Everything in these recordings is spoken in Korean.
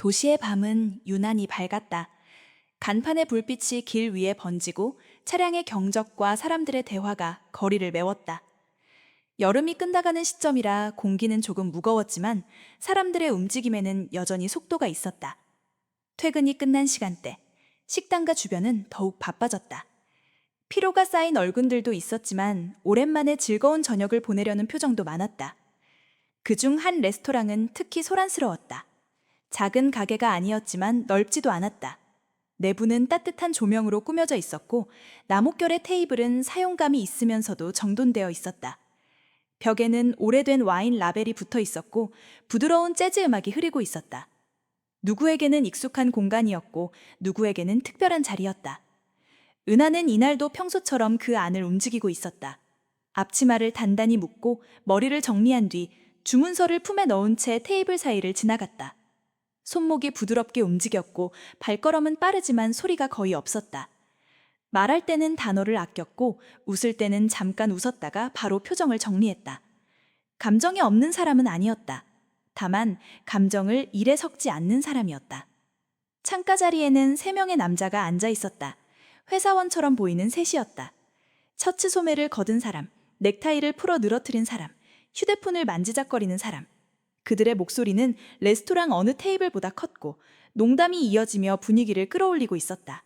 도시의 밤은 유난히 밝았다. 간판의 불빛이 길 위에 번지고 차량의 경적과 사람들의 대화가 거리를 메웠다. 여름이 끝나가는 시점이라 공기는 조금 무거웠지만 사람들의 움직임에는 여전히 속도가 있었다. 퇴근이 끝난 시간대, 식당과 주변은 더욱 바빠졌다. 피로가 쌓인 얼굴들도 있었지만 오랜만에 즐거운 저녁을 보내려는 표정도 많았다. 그중 한 레스토랑은 특히 소란스러웠다. 작은 가게가 아니었지만 넓지도 않았다. 내부는 따뜻한 조명으로 꾸며져 있었고 나뭇결의 테이블은 사용감이 있으면서도 정돈되어 있었다. 벽에는 오래된 와인 라벨이 붙어 있었고 부드러운 재즈 음악이 흐르고 있었다. 누구에게는 익숙한 공간이었고 누구에게는 특별한 자리였다. 은하는 이날도 평소처럼 그 안을 움직이고 있었다. 앞치마를 단단히 묶고 머리를 정리한 뒤 주문서를 품에 넣은 채 테이블 사이를 지나갔다. 손목이 부드럽게 움직였고 발걸음은 빠르지만 소리가 거의 없었다. 말할 때는 단어를 아꼈고 웃을 때는 잠깐 웃었다가 바로 표정을 정리했다. 감정이 없는 사람은 아니었다. 다만 감정을 일에 섞지 않는 사람이었다. 창가 자리에는 3명의 남자가 앉아 있었다. 회사원처럼 보이는 셋이었다. 셔츠 소매를 거둔 사람, 넥타이를 풀어 늘어뜨린 사람, 휴대폰을 만지작거리는 사람. 그들의 목소리는 레스토랑 어느 테이블보다 컸고 농담이 이어지며 분위기를 끌어올리고 있었다.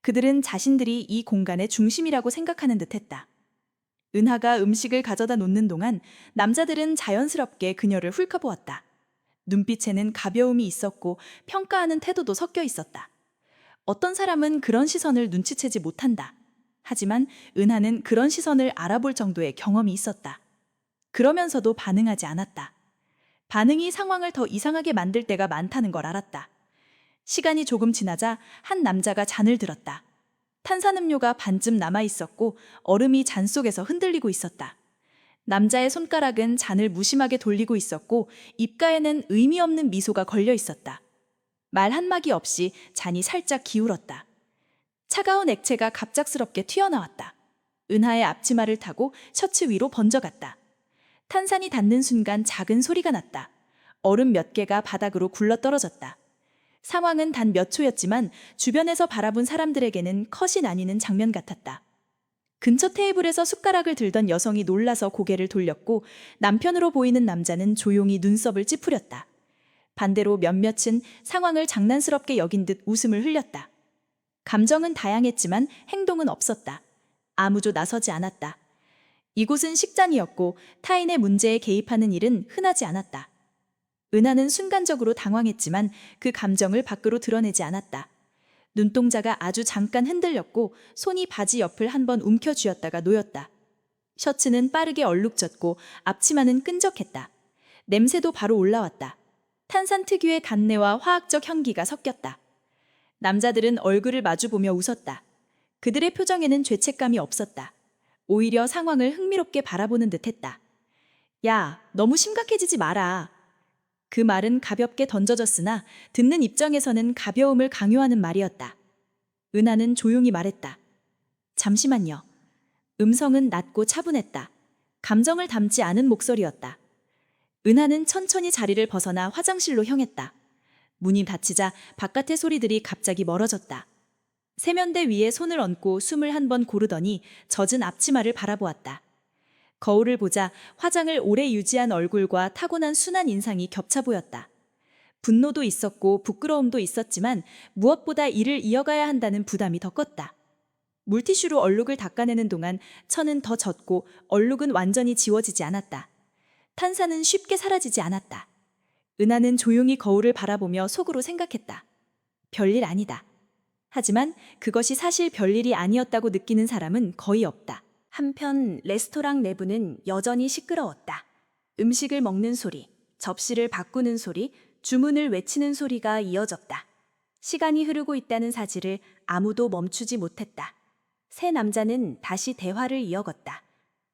그들은 자신들이 이 공간의 중심이라고 생각하는 듯했다. 은하가 음식을 가져다 놓는 동안 남자들은 자연스럽게 그녀를 훑어보았다. 눈빛에는 가벼움이 있었고 평가하는 태도도 섞여 있었다. 어떤 사람은 그런 시선을 눈치채지 못한다. 하지만 은하는 그런 시선을 알아볼 정도의 경험이 있었다. 그러면서도 반응하지 않았다. 반응이 상황을 더 이상하게 만들 때가 많다는 걸 알았다. 시간이 조금 지나자 한 남자가 잔을 들었다. 탄산음료가 반쯤 남아 있었고 얼음이 잔 속에서 흔들리고 있었다. 남자의 손가락은 잔을 무심하게 돌리고 있었고 입가에는 의미 없는 미소가 걸려 있었다. 말 한마디 없이 잔이 살짝 기울었다. 차가운 액체가 갑작스럽게 튀어나왔다. 은하의 앞치마를 타고 셔츠 위로 번져갔다. 탄산이 닿는 순간 작은 소리가 났다. 얼음 몇 개가 바닥으로 굴러떨어졌다. 상황은 단 몇 초였지만 주변에서 바라본 사람들에게는 컷이 나뉘는 장면 같았다. 근처 테이블에서 숟가락을 들던 여성이 놀라서 고개를 돌렸고 남편으로 보이는 남자는 조용히 눈썹을 찌푸렸다. 반대로 몇몇은 상황을 장난스럽게 여긴 듯 웃음을 흘렸다. 감정은 다양했지만 행동은 없었다. 아무도 나서지 않았다. 이곳은 식장이었고 타인의 문제에 개입하는 일은 흔하지 않았다. 은하는 순간적으로 당황했지만 그 감정을 밖으로 드러내지 않았다. 눈동자가 아주 잠깐 흔들렸고 손이 바지 옆을 한번 움켜쥐었다가 놓였다. 셔츠는 빠르게 얼룩졌고 앞치마는 끈적했다. 냄새도 바로 올라왔다. 탄산 특유의 단내와 화학적 향기가 섞였다. 남자들은 얼굴을 마주보며 웃었다. 그들의 표정에는 죄책감이 없었다. 오히려 상황을 흥미롭게 바라보는 듯했다. 야, 너무 심각해지지 마라. 그 말은 가볍게 던져졌으나 듣는 입장에서는 가벼움을 강요하는 말이었다. 은하는 조용히 말했다. 잠시만요. 음성은 낮고 차분했다. 감정을 담지 않은 목소리였다. 은하는 천천히 자리를 벗어나 화장실로 향했다. 문이 닫히자 바깥의 소리들이 갑자기 멀어졌다. 세면대 위에 손을 얹고 숨을 한 번 고르더니 젖은 앞치마를 바라보았다. 거울을 보자 화장을 오래 유지한 얼굴과 타고난 순한 인상이 겹쳐 보였다. 분노도 있었고 부끄러움도 있었지만 무엇보다 일을 이어가야 한다는 부담이 더 컸다. 물티슈로 얼룩을 닦아내는 동안 천은 더 젖고 얼룩은 완전히 지워지지 않았다. 탄산은 쉽게 사라지지 않았다. 은하는 조용히 거울을 바라보며 속으로 생각했다. 별일 아니다. 하지만 그것이 사실 별일이 아니었다고 느끼는 사람은 거의 없다. 한편 레스토랑 내부는 여전히 시끄러웠다. 음식을 먹는 소리, 접시를 바꾸는 소리, 주문을 외치는 소리가 이어졌다. 시간이 흐르고 있다는 사실을 아무도 멈추지 못했다. 세 남자는 다시 대화를 이어갔다.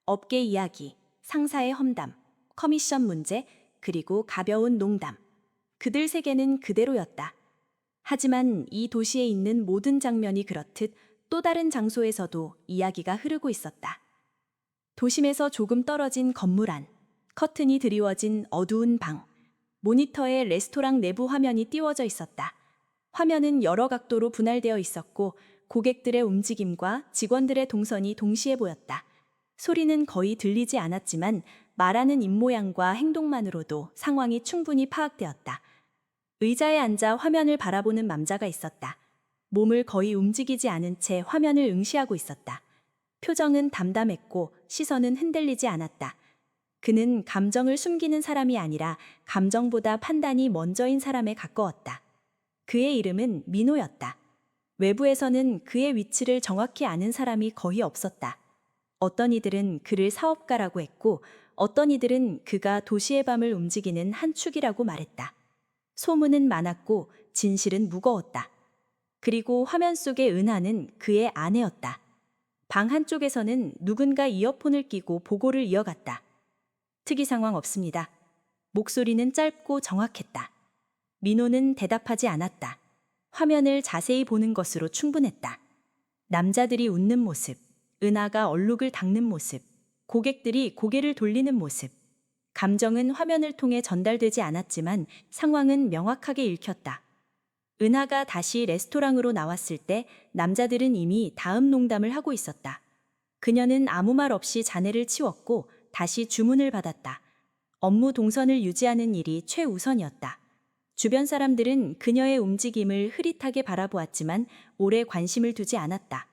업계 이야기, 상사의 험담, 커미션 문제, 그리고 가벼운 농담. 그들 세계는 그대로였다. 하지만 이 도시에 있는 모든 장면이 그렇듯 또 다른 장소에서도 이야기가 흐르고 있었다. 도심에서 조금 떨어진 건물 안, 커튼이 드리워진 어두운 방, 모니터에 레스토랑 내부 화면이 띄워져 있었다. 화면은 여러 각도로 분할되어 있었고 고객들의 움직임과 직원들의 동선이 동시에 보였다. 소리는 거의 들리지 않았지만 말하는 입모양과 행동만으로도 상황이 충분히 파악되었다. 의자에 앉아 화면을 바라보는 남자가 있었다. 몸을 거의 움직이지 않은 채 화면을 응시하고 있었다. 표정은 담담했고 시선은 흔들리지 않았다. 그는 감정을 숨기는 사람이 아니라 감정보다 판단이 먼저인 사람에 가까웠다. 그의 이름은 민호였다. 외부에서는 그의 위치를 정확히 아는 사람이 거의 없었다. 어떤 이들은 그를 사업가라고 했고 어떤 이들은 그가 도시의 밤을 움직이는 한 축이라고 말했다. 소문은 많았고 진실은 무거웠다. 그리고 화면 속의 은하는 그의 아내였다. 방 한쪽에서는 누군가 이어폰을 끼고 보고를 이어갔다. 특이 상황 없습니다. 목소리는 짧고 정확했다. 민호는 대답하지 않았다. 화면을 자세히 보는 것으로 충분했다. 남자들이 웃는 모습, 은하가 얼룩을 닦는 모습, 고객들이 고개를 돌리는 모습. 감정은 화면을 통해 전달되지 않았지만 상황은 명확하게 읽혔다. 은하가 다시 레스토랑으로 나왔을 때 남자들은 이미 다음 농담을 하고 있었다. 그녀는 아무 말 없이 잔해를 치웠고 다시 주문을 받았다. 업무 동선을 유지하는 일이 최우선이었다. 주변 사람들은 그녀의 움직임을 흐릿하게 바라보았지만 오래 관심을 두지 않았다.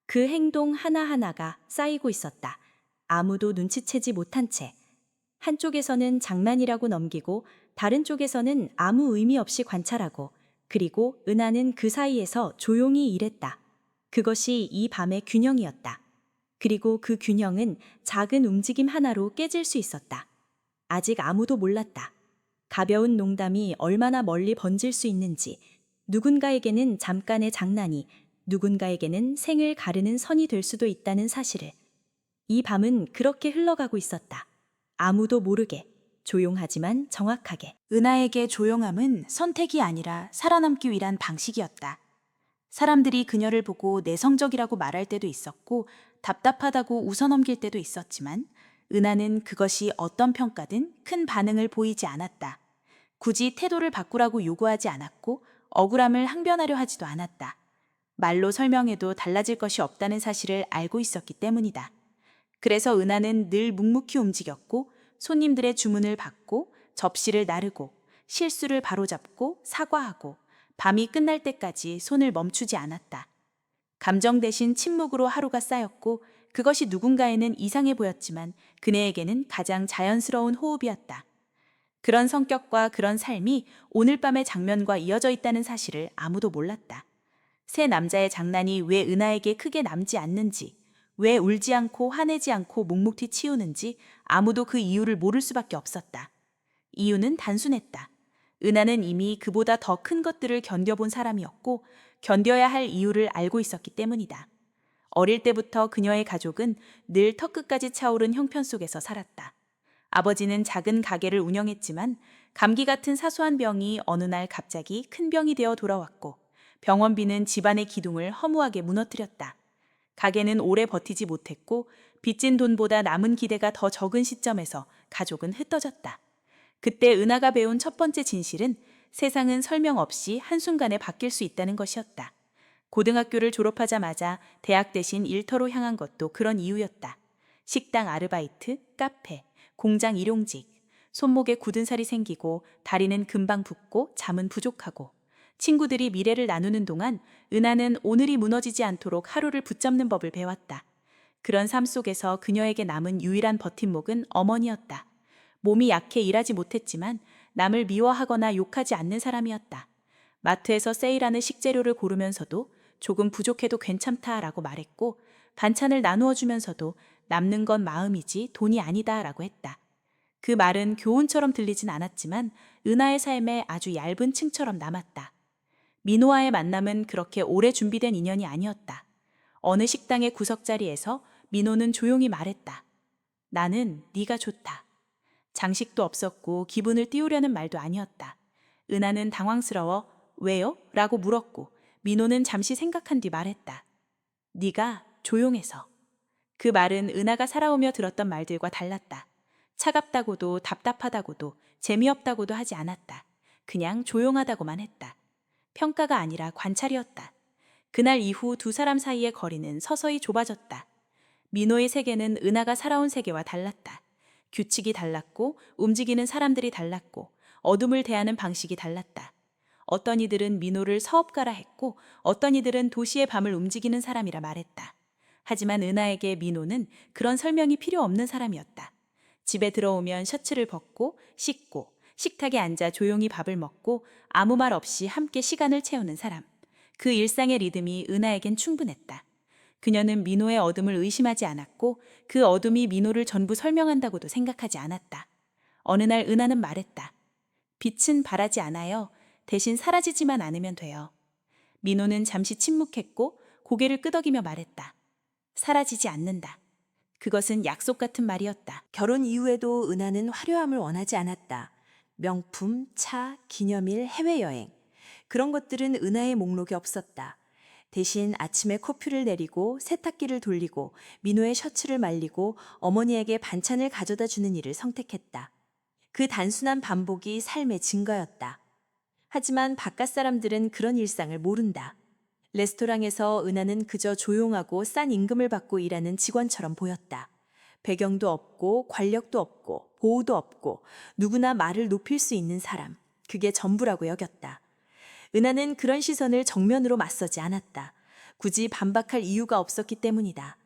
그 행동 하나하나가 쌓이고 있었다. 아무도 눈치채지 못한 채. 한쪽에서는 장난이라고 넘기고 다른 쪽에서는 아무 의미 없이 관찰하고 그리고 은하는 그 사이에서 조용히 일했다. 그것이 이 밤의 균형이었다. 그리고 그 균형은 작은 움직임 하나로 깨질 수 있었다. 아직 아무도 몰랐다. 가벼운 농담이 얼마나 멀리 번질 수 있는지, 누군가에게는 잠깐의 장난이, 누군가에게는 생을 가르는 선이 될 수도 있다는 사실을. 이 밤은 그렇게 흘러가고 있었다. 아무도 모르게, 조용하지만 정확하게. 은하에게 조용함은 선택이 아니라 살아남기 위한 방식이었다. 사람들이 그녀를 보고 내성적이라고 말할 때도 있었고 답답하다고 웃어넘길 때도 있었지만 은하는 그것이 어떤 평가든 큰 반응을 보이지 않았다. 굳이 태도를 바꾸라고 요구하지 않았고 억울함을 항변하려 하지도 않았다. 말로 설명해도 달라질 것이 없다는 사실을 알고 있었기 때문이다. 그래서 은하는 늘 묵묵히 움직였고 손님들의 주문을 받고 접시를 나르고 실수를 바로잡고 사과하고 밤이 끝날 때까지 손을 멈추지 않았다. 감정 대신 침묵으로 하루가 쌓였고 그것이 누군가에는 이상해 보였지만 그네에게는 가장 자연스러운 호흡이었다. 그런 성격과 그런 삶이 오늘 밤의 장면과 이어져 있다는 사실을 아무도 몰랐다. 새 남자의 장난이 왜 은하에게 크게 남지 않는지, 왜 울지 않고 화내지 않고 묵묵히 치우는지 아무도 그 이유를 모를 수밖에 없었다. 이유는 단순했다. 은하는 이미 그보다 더 큰 것들을 견뎌본 사람이었고 견뎌야 할 이유를 알고 있었기 때문이다. 어릴 때부터 그녀의 가족은 늘 턱끝까지 차오른 형편 속에서 살았다. 아버지는 작은 가게를 운영했지만 감기 같은 사소한 병이 어느 날 갑자기 큰 병이 되어 돌아왔고 병원비는 집안의 기둥을 허무하게 무너뜨렸다. 가게는 오래 버티지 못했고 빚진 돈보다 남은 기대가 더 적은 시점에서 가족은 흩어졌다. 그때 은하가 배운 첫 번째 진실은 세상은 설명 없이 한순간에 바뀔 수 있다는 것이었다. 고등학교를 졸업하자마자 대학 대신 일터로 향한 것도 그런 이유였다. 식당 아르바이트, 카페, 공장 일용직, 손목에 굳은 살이 생기고 다리는 금방 붓고 잠은 부족하고 친구들이 미래를 나누는 동안 은하는 오늘이 무너지지 않도록 하루를 붙잡는 법을 배웠다. 그런 삶 속에서 그녀에게 남은 유일한 버팀목은 어머니였다. 몸이 약해 일하지 못했지만 남을 미워하거나 욕하지 않는 사람이었다. 마트에서 세일하는 식재료를 고르면서도 조금 부족해도 괜찮다라고 말했고 반찬을 나누어 주면서도 남는 건 마음이지 돈이 아니다라고 했다. 그 말은 교훈처럼 들리진 않았지만 은하의 삶에 아주 얇은 층처럼 남았다. 민호와의 만남은 그렇게 오래 준비된 인연이 아니었다. 어느 식당의 구석자리에서 민호는 조용히 말했다. 나는 네가 좋다. 장식도 없었고 기분을 띄우려는 말도 아니었다. 은하는 당황스러워 왜요? 라고 물었고 민호는 잠시 생각한 뒤 말했다. 네가 조용해서. 그 말은 은하가 살아오며 들었던 말들과 달랐다. 차갑다고도 답답하다고도 재미없다고도 하지 않았다. 그냥 조용하다고만 했다. 평가가 아니라 관찰이었다. 그날 이후 두 사람 사이의 거리는 서서히 좁아졌다. 민호의 세계는 은하가 살아온 세계와 달랐다. 규칙이 달랐고 움직이는 사람들이 달랐고 어둠을 대하는 방식이 달랐다. 어떤 이들은 민호를 사업가라 했고 어떤 이들은 도시의 밤을 움직이는 사람이라 말했다. 하지만 은하에게 민호는 그런 설명이 필요 없는 사람이었다. 집에 들어오면 셔츠를 벗고 씻고 식탁에 앉아 조용히 밥을 먹고 아무 말 없이 함께 시간을 채우는 사람. 그 일상의 리듬이 은하에겐 충분했다. 그녀는 민호의 어둠을 의심하지 않았고 그 어둠이 민호를 전부 설명한다고도 생각하지 않았다. 어느 날 은하는 말했다. 빛은 바라지 않아요. 대신 사라지지만 않으면 돼요. 민호는 잠시 침묵했고 고개를 끄덕이며 말했다. 사라지지 않는다. 그것은 약속 같은 말이었다. 결혼 이후에도 은하는 화려함을 원하지 않았다. 명품, 차, 기념일, 해외여행. 그런 것들은 은하의 목록에 없었다. 대신 아침에 커피를 내리고 세탁기를 돌리고 민호의 셔츠를 말리고 어머니에게 반찬을 가져다 주는 일을 선택했다. 그 단순한 반복이 삶의 증거였다. 하지만 바깥 사람들은 그런 일상을 모른다. 레스토랑에서 은하는 그저 조용하고 싼 임금을 받고 일하는 직원처럼 보였다. 배경도 없고 관력도 없고 보호도 없고 누구나 말을 높일 수 있는 사람. 그게 전부라고 여겼다. 은하는 그런 시선을 정면으로 맞서지 않았다. 굳이 반박할 이유가 없었기 때문이다.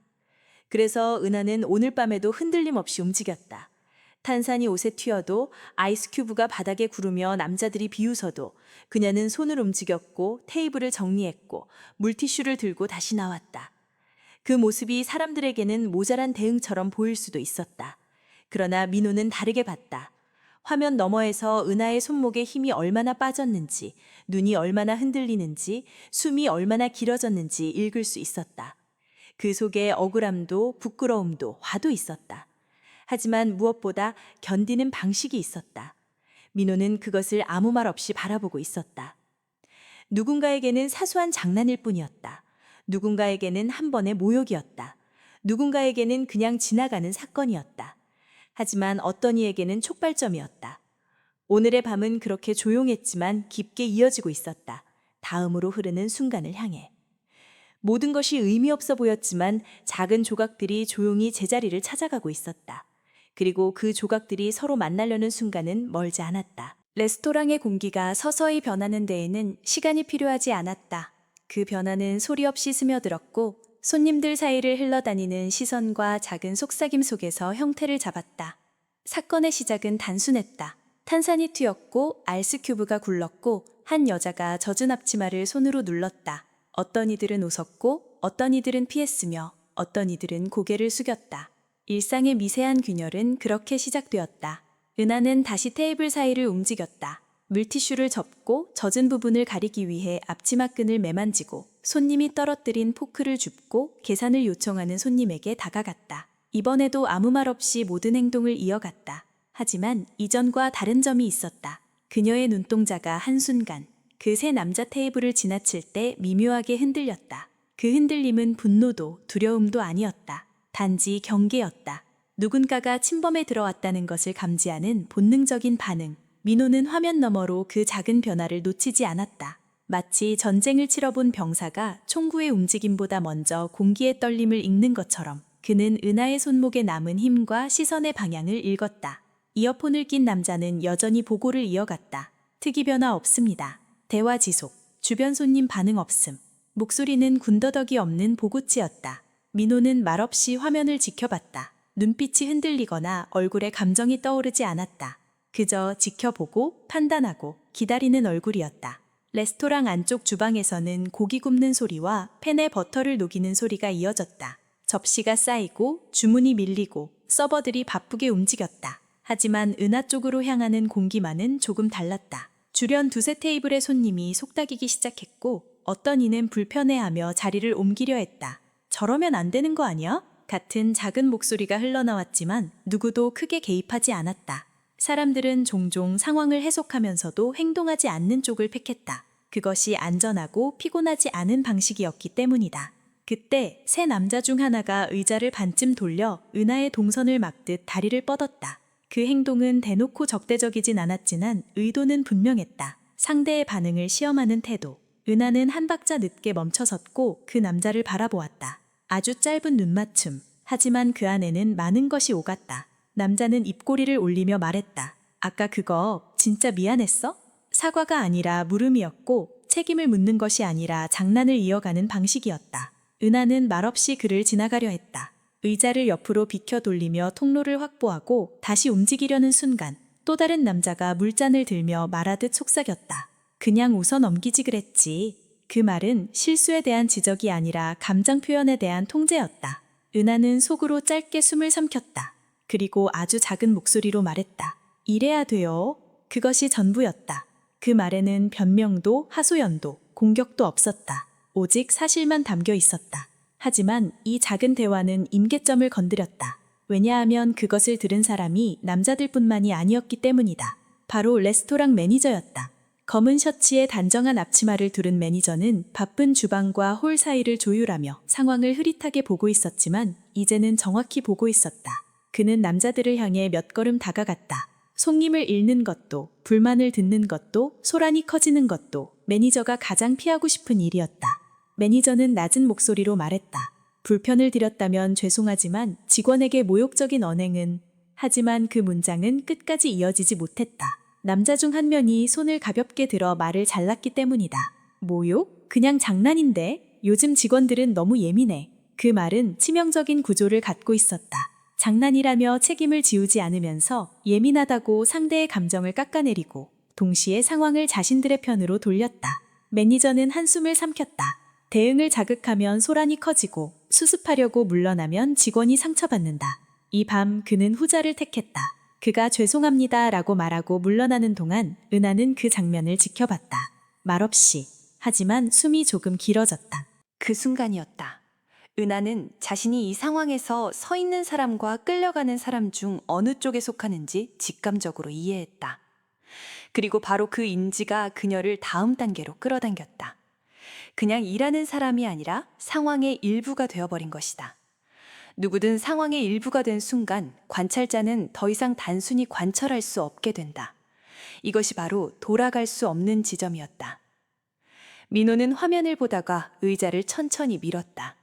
그래서 은하는 오늘 밤에도 흔들림 없이 움직였다. 탄산이 옷에 튀어도 아이스 큐브가 바닥에 구르며 남자들이 비웃어도 그녀는 손을 움직였고 테이블을 정리했고 물티슈를 들고 다시 나왔다. 그 모습이 사람들에게는 모자란 대응처럼 보일 수도 있었다. 그러나 민호는 다르게 봤다. 화면 너머에서 은하의 손목에 힘이 얼마나 빠졌는지, 눈이 얼마나 흔들리는지, 숨이 얼마나 길어졌는지 읽을 수 있었다. 그 속에 억울함도 부끄러움도 화도 있었다. 하지만 무엇보다 견디는 방식이 있었다. 민호는 그것을 아무 말 없이 바라보고 있었다. 누군가에게는 사소한 장난일 뿐이었다. 누군가에게는 한 번의 모욕이었다. 누군가에게는 그냥 지나가는 사건이었다. 하지만 어떤 이에게는 촉발점이었다. 오늘의 밤은 그렇게 조용했지만 깊게 이어지고 있었다. 다음으로 흐르는 순간을 향해. 모든 것이 의미 없어 보였지만 작은 조각들이 조용히 제자리를 찾아가고 있었다. 그리고 그 조각들이 서로 만나려는 순간은 멀지 않았다. 레스토랑의 공기가 서서히 변하는 데에는 시간이 필요하지 않았다. 그 변화는 소리 없이 스며들었고 손님들 사이를 흘러다니는 시선과 작은 속삭임 속에서 형태를 잡았다. 사건의 시작은 단순했다. 탄산이 튀었고 아이스큐브가 굴렀고 한 여자가 젖은 앞치마를 손으로 눌렀다. 어떤 이들은 웃었고 어떤 이들은 피했으며 어떤 이들은 고개를 숙였다. 일상의 미세한 균열은 그렇게 시작되었다. 은하는 다시 테이블 사이를 움직였다. 물티슈를 접고 젖은 부분을 가리기 위해 앞치마 끈을 매만지고 손님이 떨어뜨린 포크를 줍고 계산을 요청하는 손님에게 다가갔다. 이번에도 아무 말 없이 모든 행동을 이어갔다. 하지만 이전과 다른 점이 있었다. 그녀의 눈동자가 한순간 그 세 남자 테이블을 지나칠 때 미묘하게 흔들렸다. 그 흔들림은 분노도 두려움도 아니었다. 단지 경계였다. 누군가가 침범에 들어왔다는 것을 감지하는 본능적인 반응. 민호는 화면 너머로 그 작은 변화를 놓치지 않았다. 마치 전쟁을 치러본 병사가 총구의 움직임보다 먼저 공기의 떨림을 읽는 것처럼 그는 은하의 손목에 남은 힘과 시선의 방향을 읽었다. 이어폰을 낀 남자는 여전히 보고를 이어갔다. 특이 변화 없습니다. 대화 지속. 주변 손님 반응 없음. 목소리는 군더더기 없는 보고치였다. 민호는 말없이 화면을 지켜봤다. 눈빛이 흔들리거나 얼굴에 감정이 떠오르지 않았다. 그저 지켜보고 판단하고 기다리는 얼굴이었다. 레스토랑 안쪽 주방에서는 고기 굽는 소리와 팬에 버터를 녹이는 소리가 이어졌다. 접시가 쌓이고 주문이 밀리고 서버들이 바쁘게 움직였다. 하지만 은하 쪽으로 향하는 공기만은 조금 달랐다. 주변 두세 테이블의 손님이 속닥이기 시작했고 어떤 이는 불편해하며 자리를 옮기려 했다. 저러면 안 되는 거 아니야? 같은 작은 목소리가 흘러나왔지만 누구도 크게 개입하지 않았다. 사람들은 종종 상황을 해석하면서도 행동하지 않는 쪽을 택했다. 그것이 안전하고 피곤하지 않은 방식이었기 때문이다. 그때 세 남자 중 하나가 의자를 반쯤 돌려 은하의 동선을 막듯 다리를 뻗었다. 그 행동은 대놓고 적대적이진 않았지만 의도는 분명했다. 상대의 반응을 시험하는 태도. 은하는 한 박자 늦게 멈춰섰고 그 남자를 바라보았다. 아주 짧은 눈맞춤. 하지만 그 안에는 많은 것이 오갔다. 남자는 입꼬리를 올리며 말했다. 아까 그거 진짜 미안했어? 사과가 아니라 물음이었고 책임을 묻는 것이 아니라 장난을 이어가는 방식이었다. 은하는 말없이 그를 지나가려 했다. 의자를 옆으로 비켜 돌리며 통로를 확보하고 다시 움직이려는 순간 또 다른 남자가 물잔을 들며 말하듯 속삭였다. 그냥 웃어 넘기지 그랬지. 그 말은 실수에 대한 지적이 아니라 감정 표현에 대한 통제였다. 은하는 속으로 짧게 숨을 삼켰다. 그리고 아주 작은 목소리로 말했다. 이래야 돼요. 그것이 전부였다. 그 말에는 변명도 하소연도 공격도 없었다. 오직 사실만 담겨 있었다. 하지만 이 작은 대화는 임계점을 건드렸다. 왜냐하면 그것을 들은 사람이 남자들뿐만이 아니었기 때문이다. 바로 레스토랑 매니저였다. 검은 셔츠에 단정한 앞치마를 두른 매니저는 바쁜 주방과 홀 사이를 조율하며 상황을 흐릿하게 보고 있었지만 이제는 정확히 보고 있었다. 그는 남자들을 향해 몇 걸음 다가갔다. 속림을 읽는 것도, 불만을 듣는 것도, 소란이 커지는 것도 매니저가 가장 피하고 싶은 일이었다. 매니저는 낮은 목소리로 말했다. 불편을 드렸다면 죄송하지만 직원에게 모욕적인 언행은... 하지만 그 문장은 끝까지 이어지지 못했다. 남자 중 한 명이 손을 가볍게 들어 말을 잘랐기 때문이다. 모욕? 그냥 장난인데? 요즘 직원들은 너무 예민해. 그 말은 치명적인 구조를 갖고 있었다. 장난이라며 책임을 지우지 않으면서 예민하다고 상대의 감정을 깎아내리고 동시에 상황을 자신들의 편으로 돌렸다. 매니저는 한숨을 삼켰다. 대응을 자극하면 소란이 커지고 수습하려고 물러나면 직원이 상처받는다. 이 밤 그는 후자를 택했다. 그가 죄송합니다 라고 말하고 물러나는 동안 은하는 그 장면을 지켜봤다. 말없이. 하지만 숨이 조금 길어졌다. 그 순간이었다. 은하는 자신이 이 상황에서 서 있는 사람과 끌려가는 사람 중 어느 쪽에 속하는지 직감적으로 이해했다. 그리고 바로 그 인지가 그녀를 다음 단계로 끌어당겼다. 그냥 일하는 사람이 아니라 상황의 일부가 되어버린 것이다. 누구든 상황의 일부가 된 순간 관찰자는 더 이상 단순히 관찰할 수 없게 된다. 이것이 바로 돌아갈 수 없는 지점이었다. 민호는 화면을 보다가 의자를 천천히 밀었다.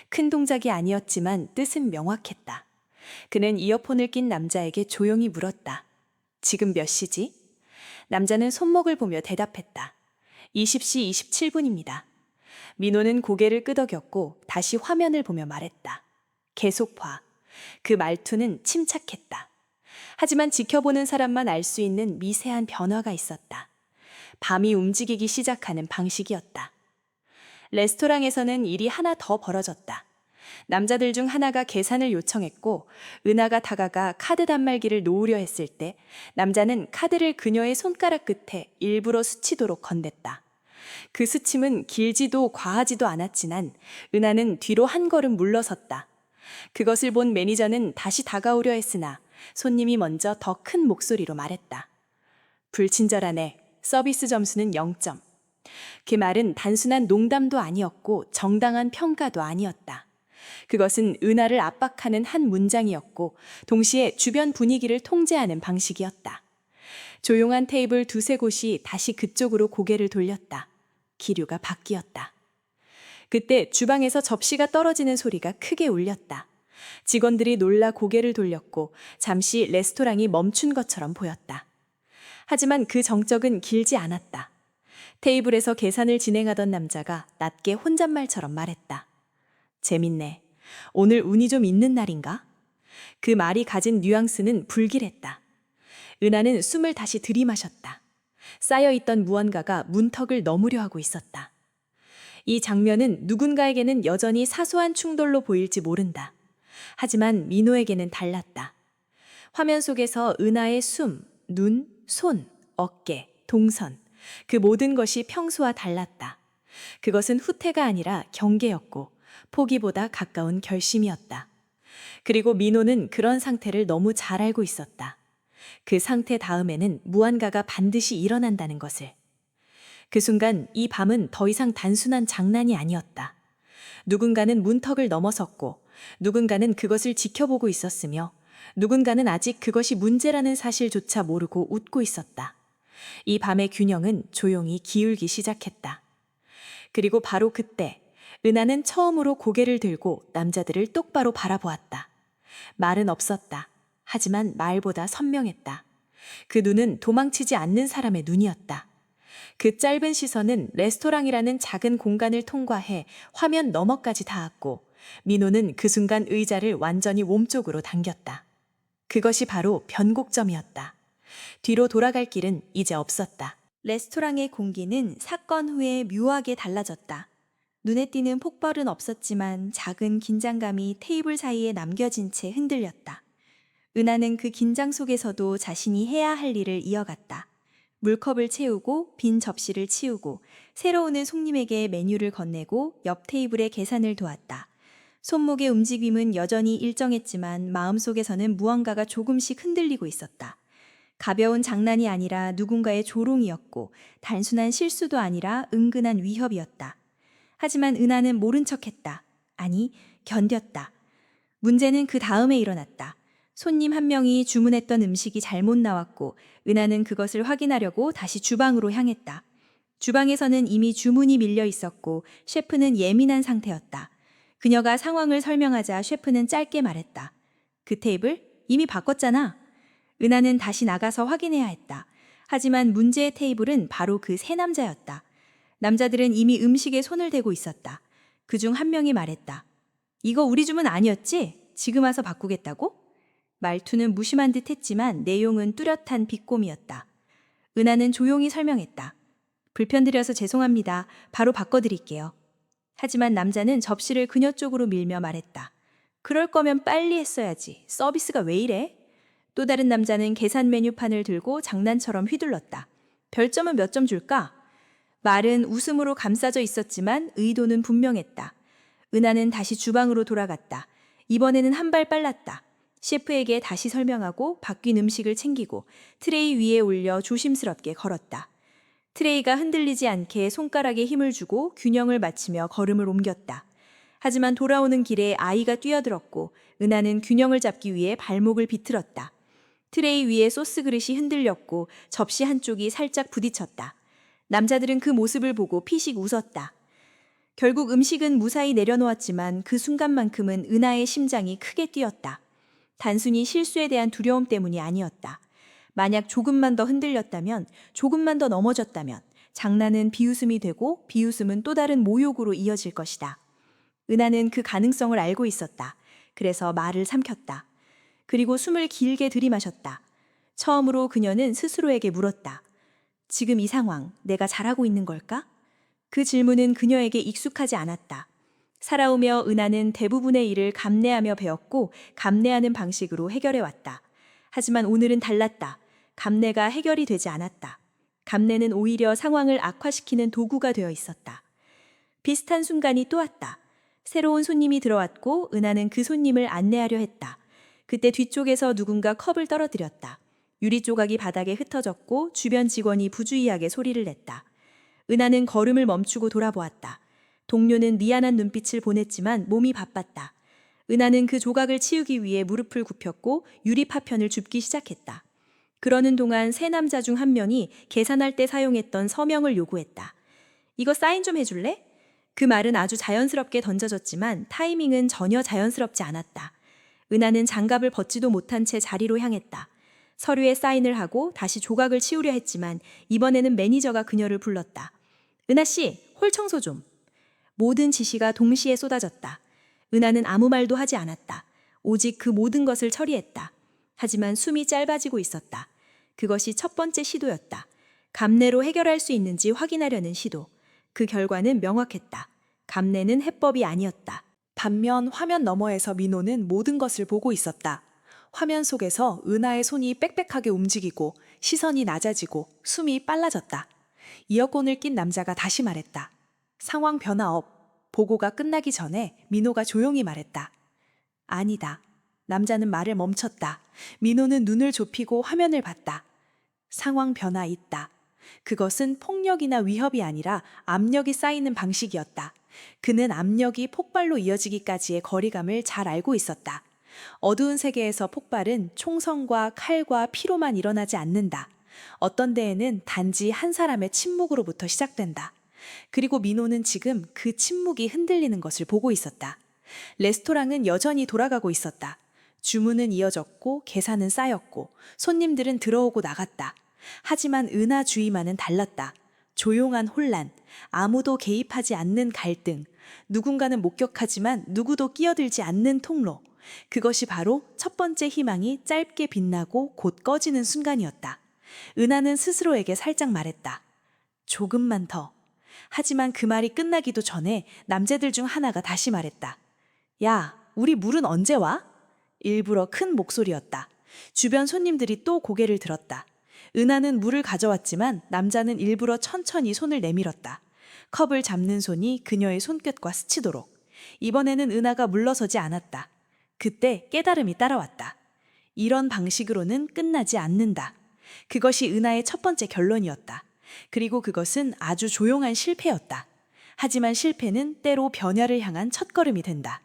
큰 동작이 아니었지만 뜻은 명확했다. 그는 이어폰을 낀 남자에게 조용히 물었다. 지금 몇 시지? 남자는 손목을 보며 대답했다. 20시 27분입니다. 민호는 고개를 끄덕였고 다시 화면을 보며 말했다. 계속 봐. 그 말투는 침착했다. 하지만 지켜보는 사람만 알 수 있는 미세한 변화가 있었다. 밤이 움직이기 시작하는 방식이었다. 레스토랑에서는 일이 하나 더 벌어졌다. 남자들 중 하나가 계산을 요청했고 은하가 다가가 카드 단말기를 놓으려 했을 때 남자는 카드를 그녀의 손가락 끝에 일부러 스치도록 건넸다. 그 스침은 길지도 과하지도 않았지만 은하는 뒤로 한 걸음 물러섰다. 그것을 본 매니저는 다시 다가오려 했으나 손님이 먼저 더 큰 목소리로 말했다. 불친절하네. 서비스 점수는 0점. 그 말은 단순한 농담도 아니었고 정당한 평가도 아니었다. 그것은 은하를 압박하는 한 문장이었고 동시에 주변 분위기를 통제하는 방식이었다. 조용한 테이블 두세 곳이 다시 그쪽으로 고개를 돌렸다. 기류가 바뀌었다. 그때 주방에서 접시가 떨어지는 소리가 크게 울렸다. 직원들이 놀라 고개를 돌렸고 잠시 레스토랑이 멈춘 것처럼 보였다. 하지만 그 정적은 길지 않았다. 테이블에서 계산을 진행하던 남자가 낮게 혼잣말처럼 말했다. 재밌네. 오늘 운이 좀 있는 날인가? 그 말이 가진 뉘앙스는 불길했다. 은하는 숨을 다시 들이마셨다. 쌓여있던 무언가가 문턱을 넘으려 하고 있었다. 이 장면은 누군가에게는 여전히 사소한 충돌로 보일지 모른다. 하지만 민호에게는 달랐다. 화면 속에서 은하의 숨, 눈, 손, 어깨, 동선, 그 모든 것이 평소와 달랐다. 그것은 후퇴가 아니라 경계였고 포기보다 가까운 결심이었다. 그리고 민호는 그런 상태를 너무 잘 알고 있었다. 그 상태 다음에는 무언가가 반드시 일어난다는 것을. 그 순간 이 밤은 더 이상 단순한 장난이 아니었다. 누군가는 문턱을 넘어섰고 누군가는 그것을 지켜보고 있었으며 누군가는 아직 그것이 문제라는 사실조차 모르고 웃고 있었다. 이 밤의 균형은 조용히 기울기 시작했다. 그리고 바로 그때 은하는 처음으로 고개를 들고 남자들을 똑바로 바라보았다. 말은 없었다. 하지만 말보다 선명했다. 그 눈은 도망치지 않는 사람의 눈이었다. 그 짧은 시선은 레스토랑이라는 작은 공간을 통과해 화면 너머까지 닿았고 민호는 그 순간 의자를 완전히 몸쪽으로 당겼다. 그것이 바로 변곡점이었다. 뒤로 돌아갈 길은 이제 없었다. 레스토랑의 공기는 사건 후에 묘하게 달라졌다. 눈에 띄는 폭발은 없었지만 작은 긴장감이 테이블 사이에 남겨진 채 흔들렸다. 은하는 그 긴장 속에서도 자신이 해야 할 일을 이어갔다. 물컵을 채우고 빈 접시를 치우고 새로 오는 손님에게 메뉴를 건네고 옆 테이블에 계산을 도왔다. 손목의 움직임은 여전히 일정했지만 마음속에서는 무언가가 조금씩 흔들리고 있었다. 가벼운 장난이 아니라 누군가의 조롱이었고 단순한 실수도 아니라 은근한 위협이었다. 하지만 은하는 모른 척했다. 아니, 견뎠다. 문제는 그 다음에 일어났다. 손님 한 명이 주문했던 음식이 잘못 나왔고 은하는 그것을 확인하려고 다시 주방으로 향했다. 주방에서는 이미 주문이 밀려 있었고 셰프는 예민한 상태였다. 그녀가 상황을 설명하자 셰프는 짧게 말했다. 그 테이블? 이미 바꿨잖아. 은하는 다시 나가서 확인해야 했다. 하지만 문제의 테이블은 바로 그 세 남자였다. 남자들은 이미 음식에 손을 대고 있었다. 그중 한 명이 말했다. 이거 우리 주문 아니었지? 지금 와서 바꾸겠다고? 말투는 무심한 듯 했지만 내용은 뚜렷한 비꼬미였다. 은하는 조용히 설명했다. 불편드려서 죄송합니다. 바로 바꿔드릴게요. 하지만 남자는 접시를 그녀 쪽으로 밀며 말했다. 그럴 거면 빨리 했어야지. 서비스가 왜 이래? 또 다른 남자는 계산 메뉴판을 들고 장난처럼 휘둘렀다. 별점은 몇 점 줄까? 말은 웃음으로 감싸져 있었지만 의도는 분명했다. 은하는 다시 주방으로 돌아갔다. 이번에는 한 발 빨랐다. 셰프에게 다시 설명하고 바뀐 음식을 챙기고 트레이 위에 올려 조심스럽게 걸었다. 트레이가 흔들리지 않게 손가락에 힘을 주고 균형을 맞추며 걸음을 옮겼다. 하지만 돌아오는 길에 아이가 뛰어들었고 은하는 균형을 잡기 위해 발목을 비틀었다. 트레이 위에 소스 그릇이 흔들렸고 접시 한쪽이 살짝 부딪혔다. 남자들은 그 모습을 보고 피식 웃었다. 결국 음식은 무사히 내려놓았지만 그 순간만큼은 은하의 심장이 크게 뛰었다. 단순히 실수에 대한 두려움 때문이 아니었다. 만약 조금만 더 흔들렸다면, 조금만 더 넘어졌다면 장난은 비웃음이 되고 비웃음은 또 다른 모욕으로 이어질 것이다. 은하는 그 가능성을 알고 있었다. 그래서 말을 삼켰다. 그리고 숨을 길게 들이마셨다. 처음으로 그녀는 스스로에게 물었다. 지금 이 상황, 내가 잘하고 있는 걸까? 그 질문은 그녀에게 익숙하지 않았다. 살아오며 은하는 대부분의 일을 감내하며 배웠고 감내하는 방식으로 해결해왔다. 하지만 오늘은 달랐다. 감내가 해결이 되지 않았다. 감내는 오히려 상황을 악화시키는 도구가 되어 있었다. 비슷한 순간이 또 왔다. 새로운 손님이 들어왔고 은하는 그 손님을 안내하려 했다. 그때 뒤쪽에서 누군가 컵을 떨어뜨렸다. 유리 조각이 바닥에 흩어졌고 주변 직원이 부주의하게 소리를 냈다. 은하는 걸음을 멈추고 돌아보았다. 동료는 미안한 눈빛을 보냈지만 몸이 바빴다. 은하는 그 조각을 치우기 위해 무릎을 굽혔고 유리 파편을 줍기 시작했다. 그러는 동안 세 남자 중 한 명이 계산할 때 사용했던 서명을 요구했다. 이거 사인 좀 해줄래? 그 말은 아주 자연스럽게 던져졌지만 타이밍은 전혀 자연스럽지 않았다. 은하는 장갑을 벗지도 못한 채 자리로 향했다. 서류에 사인을 하고 다시 조각을 치우려 했지만 이번에는 매니저가 그녀를 불렀다. 은하 씨, 홀 청소 좀. 모든 지시가 동시에 쏟아졌다. 은하는 아무 말도 하지 않았다. 오직 그 모든 것을 처리했다. 하지만 숨이 짧아지고 있었다. 그것이 첫 번째 시도였다. 감내로 해결할 수 있는지 확인하려는 시도. 그 결과는 명확했다. 감내는 해법이 아니었다. 반면 화면 너머에서 민호는 모든 것을 보고 있었다. 화면 속에서 은하의 손이 빽빽하게 움직이고 시선이 낮아지고 숨이 빨라졌다. 이어폰을 낀 남자가 다시 말했다. 상황 변화 업. 보고가 끝나기 전에 민호가 조용히 말했다. 아니다. 남자는 말을 멈췄다. 민호는 눈을 좁히고 화면을 봤다. 상황 변화 있다. 그것은 폭력이나 위협이 아니라 압력이 쌓이는 방식이었다. 그는 압력이 폭발로 이어지기까지의 거리감을 잘 알고 있었다. 어두운 세계에서 폭발은 총성과 칼과 피로만 일어나지 않는다. 어떤 데에는 단지 한 사람의 침묵으로부터 시작된다. 그리고 민호는 지금 그 침묵이 흔들리는 것을 보고 있었다. 레스토랑은 여전히 돌아가고 있었다. 주문은 이어졌고 계산은 쌓였고 손님들은 들어오고 나갔다. 하지만 은하 주위만은 달랐다. 조용한 혼란, 아무도 개입하지 않는 갈등, 누군가는 목격하지만 누구도 끼어들지 않는 통로. 그것이 바로 첫 번째 희망이 짧게 빛나고 곧 꺼지는 순간이었다. 은하는 스스로에게 살짝 말했다. 조금만 더. 하지만 그 말이 끝나기도 전에 남자들 중 하나가 다시 말했다. 야, 우리 물은 언제 와? 일부러 큰 목소리였다. 주변 손님들이 또 고개를 들었다. 은하는 물을 가져왔지만 남자는 일부러 천천히 손을 내밀었다. 컵을 잡는 손이 그녀의 손끝과 스치도록. 이번에는 은하가 물러서지 않았다. 그때 깨달음이 따라왔다. 이런 방식으로는 끝나지 않는다. 그것이 은하의 첫 번째 결론이었다. 그리고 그것은 아주 조용한 실패였다. 하지만 실패는 때로 변화를 향한 첫걸음이 된다.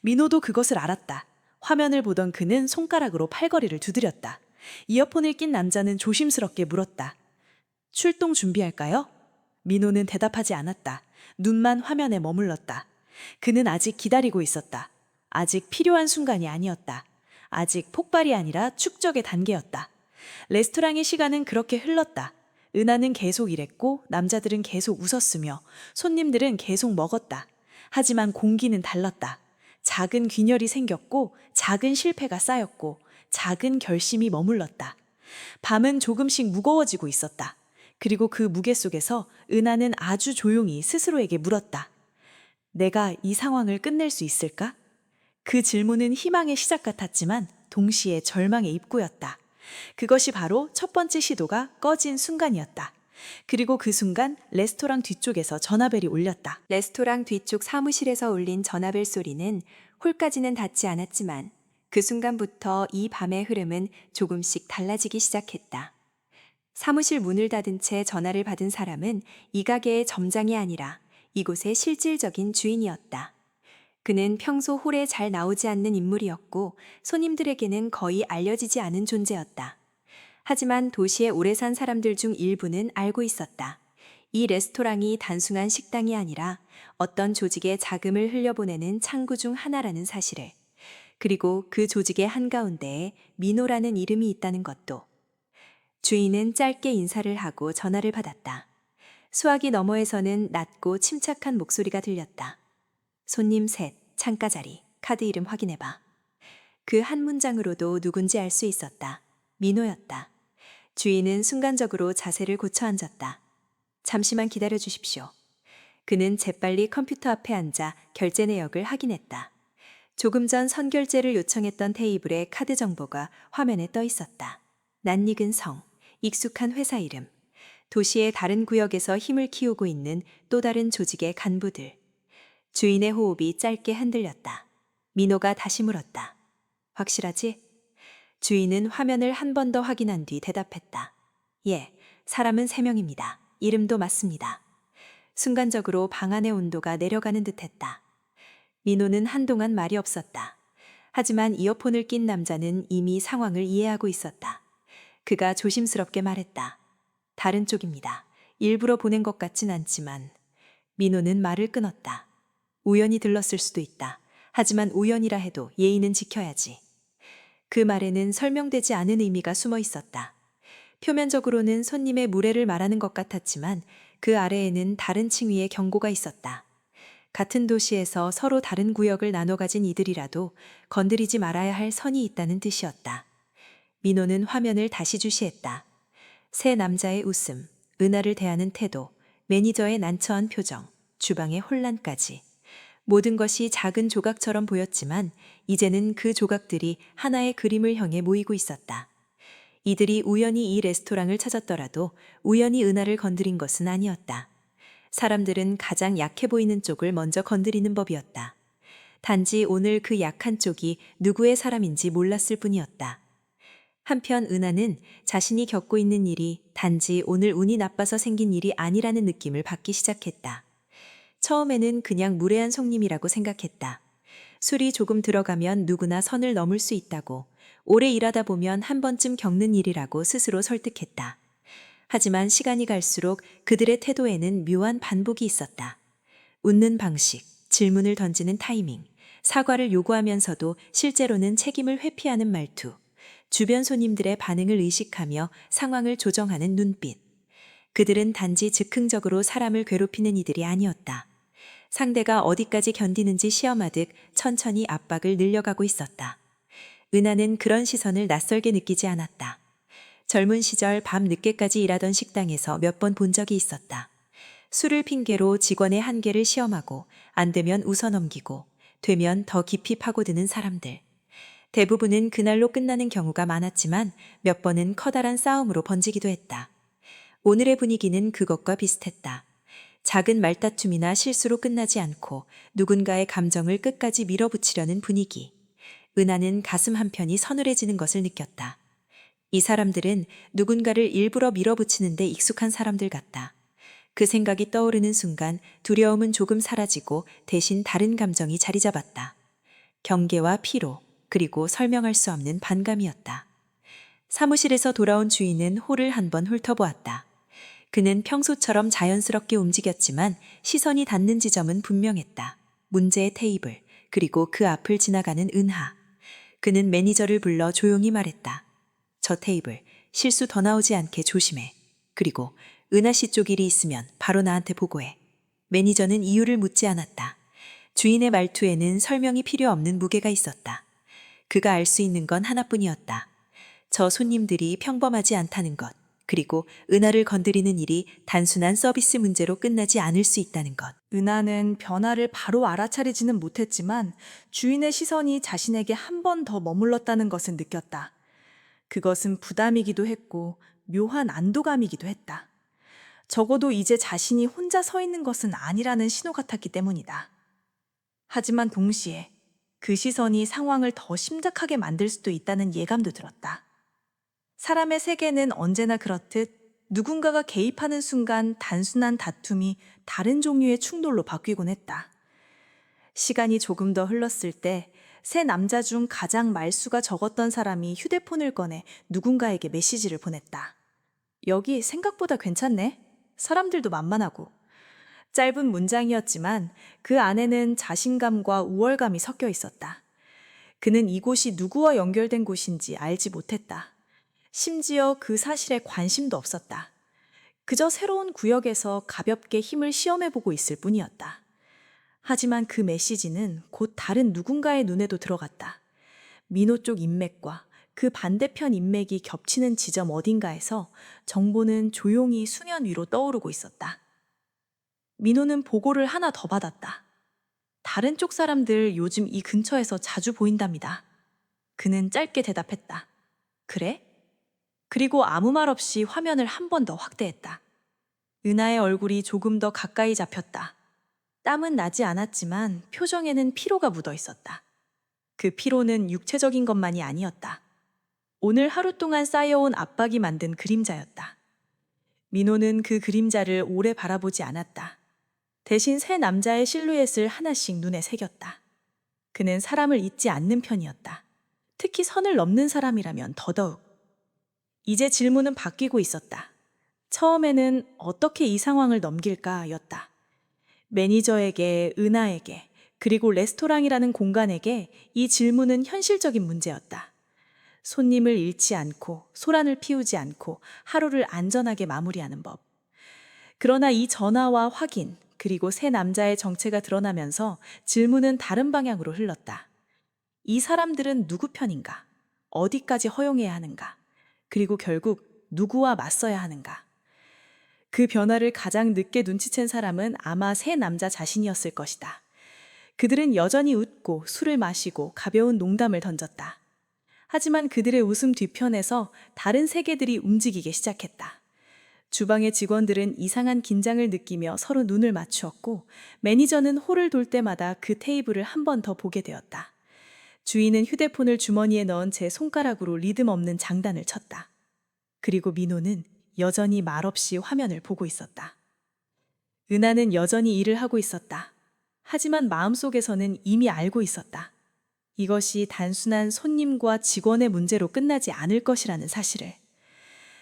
민호도 그것을 알았다. 화면을 보던 그는 손가락으로 팔걸이를 두드렸다. 이어폰을 낀 남자는 조심스럽게 물었다. 출동 준비할까요? 민호는 대답하지 않았다. 눈만 화면에 머물렀다. 그는 아직 기다리고 있었다. 아직 필요한 순간이 아니었다. 아직 폭발이 아니라 축적의 단계였다. 레스토랑의 시간은 그렇게 흘렀다. 은하는 계속 일했고 남자들은 계속 웃었으며 손님들은 계속 먹었다. 하지만 공기는 달랐다. 작은 균열이 생겼고 작은 실패가 쌓였고 작은 결심이 머물렀다. 밤은 조금씩 무거워지고 있었다. 그리고 그 무게 속에서 은하는 아주 조용히 스스로에게 물었다. 내가 이 상황을 끝낼 수 있을까? 그 질문은 희망의 시작 같았지만 동시에 절망의 입구였다. 그것이 바로 첫 번째 시도가 꺼진 순간이었다. 그리고 그 순간 레스토랑 뒤쪽에서 전화벨이 울렸다. 레스토랑 뒤쪽 사무실에서 울린 전화벨 소리는 홀까지는 닿지 않았지만 그 순간부터 이 밤의 흐름은 조금씩 달라지기 시작했다. 사무실 문을 닫은 채 전화를 받은 사람은 이 가게의 점장이 아니라 이곳의 실질적인 주인이었다. 그는 평소 홀에 잘 나오지 않는 인물이었고 손님들에게는 거의 알려지지 않은 존재였다. 하지만 도시에 오래 산 사람들 중 일부는 알고 있었다. 이 레스토랑이 단순한 식당이 아니라 어떤 조직에 자금을 흘려보내는 창구 중 하나라는 사실을, 그리고 그 조직의 한가운데에 민호라는 이름이 있다는 것도. 주인은 짧게 인사를 하고 전화를 받았다. 수화기 너머에서는 낮고 침착한 목소리가 들렸다. 손님 셋, 창가 자리, 카드 이름 확인해봐. 그 한 문장으로도 누군지 알 수 있었다. 민호였다. 주인은 순간적으로 자세를 고쳐 앉았다. 잠시만 기다려 주십시오. 그는 재빨리 컴퓨터 앞에 앉아 결제 내역을 확인했다. 조금 전 선결제를 요청했던 테이블에 카드 정보가 화면에 떠 있었다. 낯익은 성, 익숙한 회사 이름, 도시의 다른 구역에서 힘을 키우고 있는 또 다른 조직의 간부들. 주인의 호흡이 짧게 흔들렸다. 민호가 다시 물었다. 확실하지? 주인은 화면을 한 번 더 확인한 뒤 대답했다. 예, 사람은 3명입니다. 이름도 맞습니다. 순간적으로 방 안의 온도가 내려가는 듯했다. 민호는 한동안 말이 없었다. 하지만 이어폰을 낀 남자는 이미 상황을 이해하고 있었다. 그가 조심스럽게 말했다. 다른 쪽입니다. 일부러 보낸 것 같진 않지만. 민호는 말을 끊었다. 우연히 들렀을 수도 있다. 하지만 우연이라 해도 예의는 지켜야지. 그 말에는 설명되지 않은 의미가 숨어 있었다. 표면적으로는 손님의 무례를 말하는 것 같았지만 그 아래에는 다른 층위의 경고가 있었다. 같은 도시에서 서로 다른 구역을 나눠 가진 이들이라도 건드리지 말아야 할 선이 있다는 뜻이었다. 민호는 화면을 다시 주시했다. 세 남자의 웃음, 은하를 대하는 태도, 매니저의 난처한 표정, 주방의 혼란까지. 모든 것이 작은 조각처럼 보였지만 이제는 그 조각들이 하나의 그림을 향해 모이고 있었다. 이들이 우연히 이 레스토랑을 찾았더라도 우연히 은하를 건드린 것은 아니었다. 사람들은 가장 약해 보이는 쪽을 먼저 건드리는 법이었다. 단지 오늘 그 약한 쪽이 누구의 사람인지 몰랐을 뿐이었다. 한편 은하는 자신이 겪고 있는 일이 단지 오늘 운이 나빠서 생긴 일이 아니라는 느낌을 받기 시작했다. 처음에는 그냥 무례한 손님이라고 생각했다. 술이 조금 들어가면 누구나 선을 넘을 수 있다고, 오래 일하다 보면 한 번쯤 겪는 일이라고 스스로 설득했다. 하지만 시간이 갈수록 그들의 태도에는 묘한 반복이 있었다. 웃는 방식, 질문을 던지는 타이밍, 사과를 요구하면서도 실제로는 책임을 회피하는 말투, 주변 손님들의 반응을 의식하며 상황을 조정하는 눈빛. 그들은 단지 즉흥적으로 사람을 괴롭히는 이들이 아니었다. 상대가 어디까지 견디는지 시험하듯 천천히 압박을 늘려가고 있었다. 은하는 그런 시선을 낯설게 느끼지 않았다. 젊은 시절 밤 늦게까지 일하던 식당에서 몇 번 본 적이 있었다. 술을 핑계로 직원의 한계를 시험하고 안 되면 웃어넘기고 되면 더 깊이 파고드는 사람들. 대부분은 그날로 끝나는 경우가 많았지만 몇 번은 커다란 싸움으로 번지기도 했다. 오늘의 분위기는 그것과 비슷했다. 작은 말다툼이나 실수로 끝나지 않고 누군가의 감정을 끝까지 밀어붙이려는 분위기. 은하는 가슴 한편이 서늘해지는 것을 느꼈다. 이 사람들은 누군가를 일부러 밀어붙이는데 익숙한 사람들 같다. 그 생각이 떠오르는 순간 두려움은 조금 사라지고 대신 다른 감정이 자리 잡았다. 경계와 피로, 그리고 설명할 수 없는 반감이었다. 사무실에서 돌아온 주인은 홀을 한번 훑어보았다. 그는 평소처럼 자연스럽게 움직였지만 시선이 닿는 지점은 분명했다. 문제의 테이블, 그리고 그 앞을 지나가는 은하. 그는 매니저를 불러 조용히 말했다. 저 테이블, 실수 더 나오지 않게 조심해. 그리고 은하 씨 쪽 일이 있으면 바로 나한테 보고해. 매니저는 이유를 묻지 않았다. 주인의 말투에는 설명이 필요 없는 무게가 있었다. 그가 알 수 있는 건 하나뿐이었다. 저 손님들이 평범하지 않다는 것, 그리고 은하를 건드리는 일이 단순한 서비스 문제로 끝나지 않을 수 있다는 것. 은하는 변화를 바로 알아차리지는 못했지만 주인의 시선이 자신에게 한 번 더 머물렀다는 것을 느꼈다. 그것은 부담이기도 했고 묘한 안도감이기도 했다. 적어도 이제 자신이 혼자 서 있는 것은 아니라는 신호 같았기 때문이다. 하지만 동시에 그 시선이 상황을 더 심각하게 만들 수도 있다는 예감도 들었다. 사람의 세계는 언제나 그렇듯 누군가가 개입하는 순간 단순한 다툼이 다른 종류의 충돌로 바뀌곤 했다. 시간이 조금 더 흘렀을 때 세 남자 중 가장 말수가 적었던 사람이 휴대폰을 꺼내 누군가에게 메시지를 보냈다. 여기 생각보다 괜찮네. 사람들도 만만하고. 짧은 문장이었지만 그 안에는 자신감과 우월감이 섞여 있었다. 그는 이곳이 누구와 연결된 곳인지 알지 못했다. 심지어 그 사실에 관심도 없었다. 그저 새로운 구역에서 가볍게 힘을 시험해보고 있을 뿐이었다. 하지만 그 메시지는 곧 다른 누군가의 눈에도 들어갔다. 민호 쪽 인맥과 그 반대편 인맥이 겹치는 지점 어딘가에서 정보는 조용히 수면 위로 떠오르고 있었다. 민호는 보고를 하나 더 받았다. 다른 쪽 사람들 요즘 이 근처에서 자주 보인답니다. 그는 짧게 대답했다. 그래? 그리고 아무 말 없이 화면을 한 번 더 확대했다. 은하의 얼굴이 조금 더 가까이 잡혔다. 땀은 나지 않았지만 표정에는 피로가 묻어 있었다. 그 피로는 육체적인 것만이 아니었다. 오늘 하루 동안 쌓여온 압박이 만든 그림자였다. 민호는 그 그림자를 오래 바라보지 않았다. 대신 세 남자의 실루엣을 하나씩 눈에 새겼다. 그는 사람을 잊지 않는 편이었다. 특히 선을 넘는 사람이라면 더더욱. 이제 질문은 바뀌고 있었다. 처음에는 어떻게 이 상황을 넘길까였다. 매니저에게, 은하에게, 그리고 레스토랑이라는 공간에게 이 질문은 현실적인 문제였다. 손님을 잃지 않고 소란을 피우지 않고 하루를 안전하게 마무리하는 법. 그러나 이 전화와 확인, 그리고 세 남자의 정체가 드러나면서 질문은 다른 방향으로 흘렀다. 이 사람들은 누구 편인가? 어디까지 허용해야 하는가? 그리고 결국 누구와 맞서야 하는가? 그 변화를 가장 늦게 눈치챈 사람은 아마 세 남자 자신이었을 것이다. 그들은 여전히 웃고 술을 마시고 가벼운 농담을 던졌다. 하지만 그들의 웃음 뒤편에서 다른 세계들이 움직이기 시작했다. 주방의 직원들은 이상한 긴장을 느끼며 서로 눈을 맞추었고 매니저는 홀을 돌 때마다 그 테이블을 한 번 더 보게 되었다. 주인은 휴대폰을 주머니에 넣은 채 손가락으로 리듬 없는 장단을 쳤다. 그리고 민호는 여전히 말없이 화면을 보고 있었다. 은하는 여전히 일을 하고 있었다. 하지만 마음속에서는 이미 알고 있었다. 이것이 단순한 손님과 직원의 문제로 끝나지 않을 것이라는 사실을.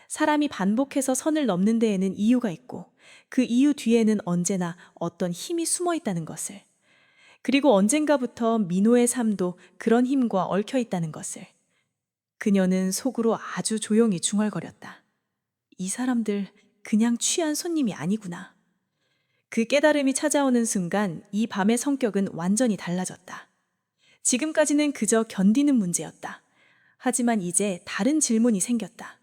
사람이 반복해서 선을 넘는 데에는 이유가 있고 그 이유 뒤에는 언제나 어떤 힘이 숨어 있다는 것을. 그리고 언젠가부터 민호의 삶도 그런 힘과 얽혀 있다는 것을. 그녀는 속으로 아주 조용히 중얼거렸다. 이 사람들 그냥 취한 손님이 아니구나. 그 깨달음이 찾아오는 순간 이 밤의 성격은 완전히 달라졌다. 지금까지는 그저 견디는 문제였다. 하지만 이제 다른 질문이 생겼다.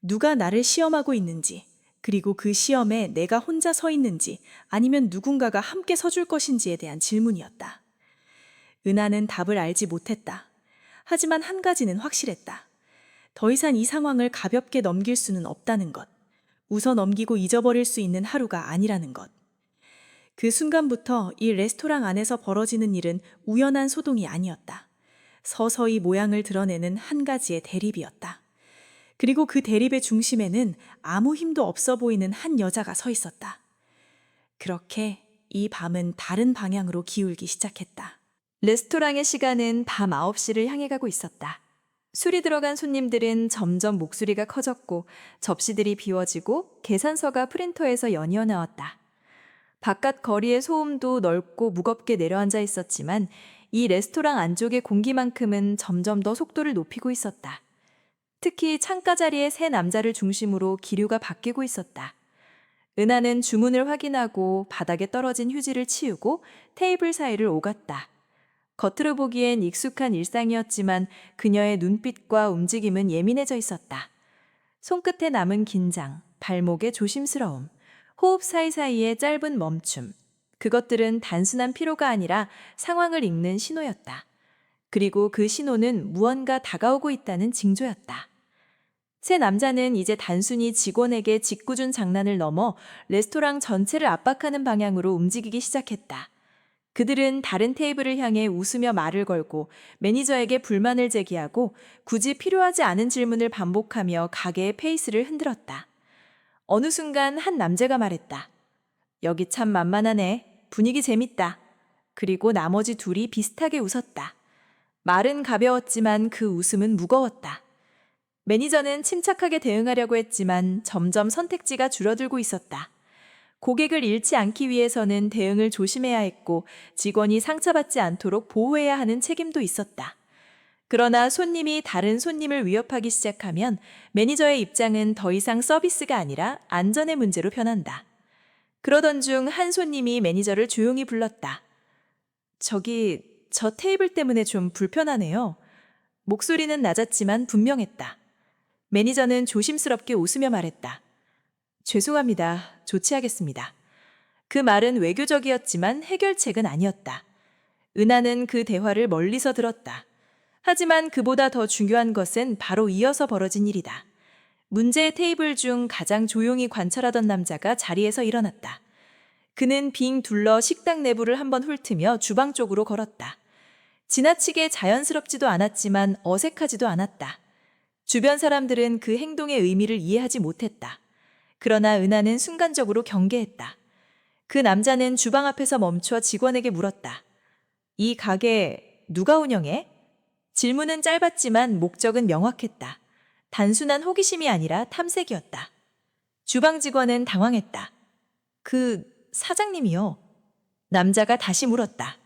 누가 나를 시험하고 있는지, 그리고 그 시험에 내가 혼자 서 있는지 아니면 누군가가 함께 서줄 것인지에 대한 질문이었다. 은하는 답을 알지 못했다. 하지만 한 가지는 확실했다. 더 이상 이 상황을 가볍게 넘길 수는 없다는 것. 웃어 넘기고 잊어버릴 수 있는 하루가 아니라는 것. 그 순간부터 이 레스토랑 안에서 벌어지는 일은 우연한 소동이 아니었다. 서서히 모양을 드러내는 한 가지의 대립이었다. 그리고 그 대립의 중심에는 아무 힘도 없어 보이는 한 여자가 서 있었다. 그렇게 이 밤은 다른 방향으로 기울기 시작했다. 레스토랑의 시간은 밤 9시를 향해 가고 있었다. 술이 들어간 손님들은 점점 목소리가 커졌고 접시들이 비워지고 계산서가 프린터에서 연이어 나왔다. 바깥 거리의 소음도 넓고 무겁게 내려앉아 있었지만 이 레스토랑 안쪽의 공기만큼은 점점 더 속도를 높이고 있었다. 특히 창가 자리의 세 남자를 중심으로 기류가 바뀌고 있었다. 은하는 주문을 확인하고 바닥에 떨어진 휴지를 치우고 테이블 사이를 오갔다. 겉으로 보기엔 익숙한 일상이었지만 그녀의 눈빛과 움직임은 예민해져 있었다. 손끝에 남은 긴장, 발목의 조심스러움, 호흡 사이사이의 짧은 멈춤. 그것들은 단순한 피로가 아니라 상황을 읽는 신호였다. 그리고 그 신호는 무언가 다가오고 있다는 징조였다. 세 남자는 이제 단순히 직원에게 짓궂은 장난을 넘어 레스토랑 전체를 압박하는 방향으로 움직이기 시작했다. 그들은 다른 테이블을 향해 웃으며 말을 걸고 매니저에게 불만을 제기하고 굳이 필요하지 않은 질문을 반복하며 가게의 페이스를 흔들었다. 어느 순간 한 남자가 말했다. 여기 참 만만하네. 분위기 재밌다. 그리고 나머지 둘이 비슷하게 웃었다. 말은 가벼웠지만 그 웃음은 무거웠다. 매니저는 침착하게 대응하려고 했지만 점점 선택지가 줄어들고 있었다. 고객을 잃지 않기 위해서는 대응을 조심해야 했고 직원이 상처받지 않도록 보호해야 하는 책임도 있었다. 그러나 손님이 다른 손님을 위협하기 시작하면 매니저의 입장은 더 이상 서비스가 아니라 안전의 문제로 변한다. 그러던 중 한 손님이 매니저를 조용히 불렀다. 저기, 저 테이블 때문에 좀 불편하네요. 목소리는 낮았지만 분명했다. 매니저는 조심스럽게 웃으며 말했다. 죄송합니다. 조치하겠습니다. 그 말은 외교적이었지만 해결책은 아니었다. 은하는 그 대화를 멀리서 들었다. 하지만 그보다 더 중요한 것은 바로 이어서 벌어진 일이다. 문제의 테이블 중 가장 조용히 관찰하던 남자가 자리에서 일어났다. 그는 빙 둘러 식당 내부를 한번 훑으며 주방 쪽으로 걸었다. 지나치게 자연스럽지도 않았지만 어색하지도 않았다. 주변 사람들은 그 행동의 의미를 이해하지 못했다. 그러나 은하는 순간적으로 경계했다. 그 남자는 주방 앞에서 멈춰 직원에게 물었다. 이 가게 누가 운영해? 질문은 짧았지만 목적은 명확했다. 단순한 호기심이 아니라 탐색이었다. 주방 직원은 당황했다. 그 사장님이요. 남자가 다시 물었다.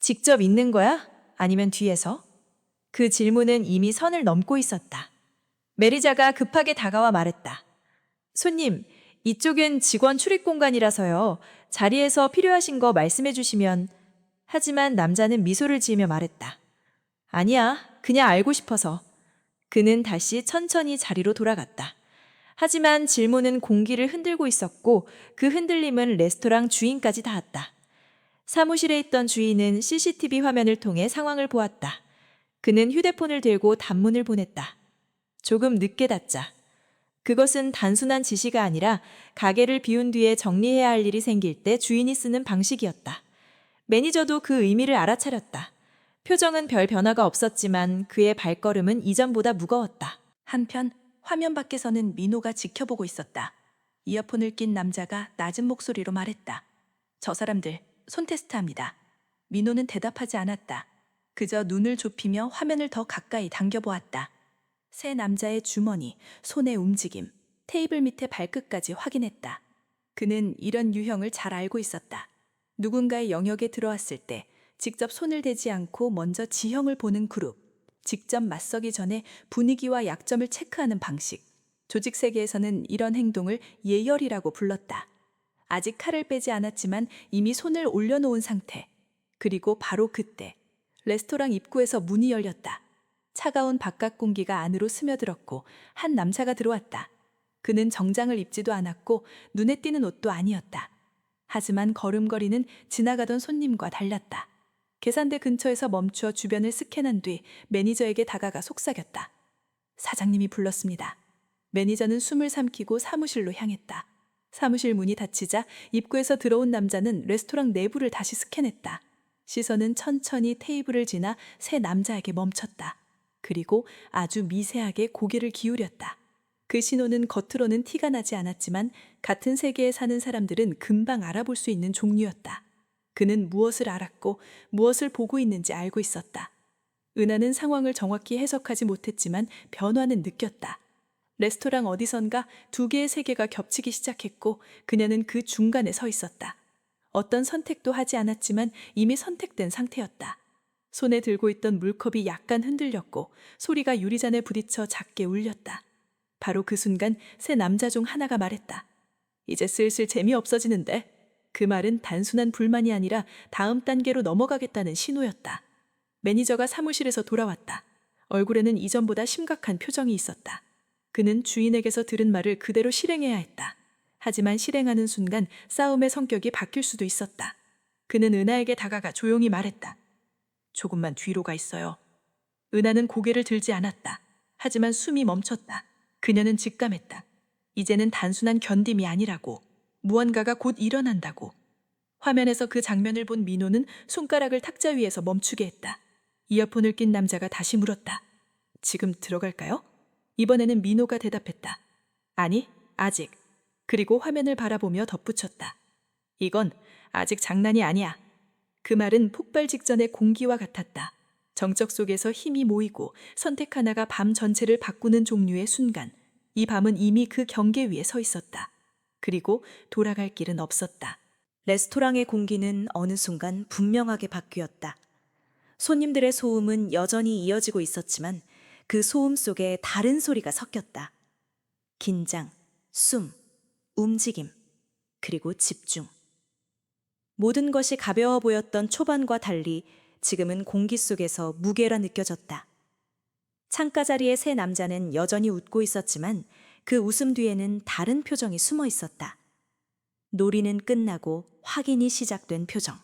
직접 있는 거야? 아니면 뒤에서? 그 질문은 이미 선을 넘고 있었다. 매니저가 급하게 다가와 말했다. 손님, 이쪽은 직원 출입 공간이라서요. 자리에서 필요하신 거 말씀해 주시면. 하지만 남자는 미소를 지으며 말했다. 아니야, 그냥 알고 싶어서. 그는 다시 천천히 자리로 돌아갔다. 하지만 질문은 공기를 흔들고 있었고 그 흔들림은 레스토랑 주인까지 닿았다. 사무실에 있던 주인은 CCTV 화면을 통해 상황을 보았다. 그는 휴대폰을 들고 단문을 보냈다. 조금 늦게 닫자. 그것은 단순한 지시가 아니라 가게를 비운 뒤에 정리해야 할 일이 생길 때 주인이 쓰는 방식이었다. 매니저도 그 의미를 알아차렸다. 표정은 별 변화가 없었지만 그의 발걸음은 이전보다 무거웠다. 한편 화면 밖에서는 민호가 지켜보고 있었다. 이어폰을 낀 남자가 낮은 목소리로 말했다. 저 사람들 손 테스트합니다. 민호는 대답하지 않았다. 그저 눈을 좁히며 화면을 더 가까이 당겨보았다. 세 남자의 주머니, 손의 움직임, 테이블 밑에 발끝까지 확인했다. 그는 이런 유형을 잘 알고 있었다. 누군가의 영역에 들어왔을 때 직접 손을 대지 않고 먼저 지형을 보는 그룹, 직접 맞서기 전에 분위기와 약점을 체크하는 방식. 조직 세계에서는 이런 행동을 예열이라고 불렀다. 아직 칼을 빼지 않았지만 이미 손을 올려놓은 상태. 그리고 바로 그때 레스토랑 입구에서 문이 열렸다. 차가운 바깥 공기가 안으로 스며들었고 한 남자가 들어왔다. 그는 정장을 입지도 않았고 눈에 띄는 옷도 아니었다. 하지만 걸음걸이는 지나가던 손님과 달랐다. 계산대 근처에서 멈추어 주변을 스캔한 뒤 매니저에게 다가가 속삭였다. 사장님이 불렀습니다. 매니저는 숨을 삼키고 사무실로 향했다. 사무실 문이 닫히자 입구에서 들어온 남자는 레스토랑 내부를 다시 스캔했다. 시선은 천천히 테이블을 지나 세 남자에게 멈췄다. 그리고 아주 미세하게 고개를 기울였다. 그 신호는 겉으로는 티가 나지 않았지만 같은 세계에 사는 사람들은 금방 알아볼 수 있는 종류였다. 그는 무엇을 알았고 무엇을 보고 있는지 알고 있었다. 은하는 상황을 정확히 해석하지 못했지만 변화는 느꼈다. 레스토랑 어디선가 두 개의 세계가 겹치기 시작했고 그녀는 그 중간에 서 있었다. 어떤 선택도 하지 않았지만 이미 선택된 상태였다. 손에 들고 있던 물컵이 약간 흔들렸고 소리가 유리잔에 부딪혀 작게 울렸다. 바로 그 순간 세 남자 중 하나가 말했다. 이제 슬슬 재미없어지는데. 그 말은 단순한 불만이 아니라 다음 단계로 넘어가겠다는 신호였다. 매니저가 사무실에서 돌아왔다. 얼굴에는 이전보다 심각한 표정이 있었다. 그는 주인에게서 들은 말을 그대로 실행해야 했다. 하지만 실행하는 순간 싸움의 성격이 바뀔 수도 있었다. 그는 은하에게 다가가 조용히 말했다. 조금만 뒤로 가 있어요. 은하는 고개를 들지 않았다. 하지만 숨이 멈췄다. 그녀는 직감했다. 이제는 단순한 견딤이 아니라고. 무언가가 곧 일어난다고. 화면에서 그 장면을 본 민호는 손가락을 탁자 위에서 멈추게 했다. 이어폰을 낀 남자가 다시 물었다. 지금 들어갈까요? 이번에는 민호가 대답했다. 아니, 아직. 그리고 화면을 바라보며 덧붙였다. 이건 아직 장난이 아니야. 그 말은 폭발 직전의 공기와 같았다. 정적 속에서 힘이 모이고 선택 하나가 밤 전체를 바꾸는 종류의 순간, 이 밤은 이미 그 경계 위에 서 있었다. 그리고 돌아갈 길은 없었다. 레스토랑의 공기는 어느 순간 분명하게 바뀌었다. 손님들의 소음은 여전히 이어지고 있었지만 그 소음 속에 다른 소리가 섞였다. 긴장, 숨, 움직임, 그리고 집중. 모든 것이 가벼워 보였던 초반과 달리 지금은 공기 속에서 무게라 느껴졌다. 창가 자리의 세 남자는 여전히 웃고 있었지만 그 웃음 뒤에는 다른 표정이 숨어 있었다. 놀이는 끝나고 확인이 시작된 표정.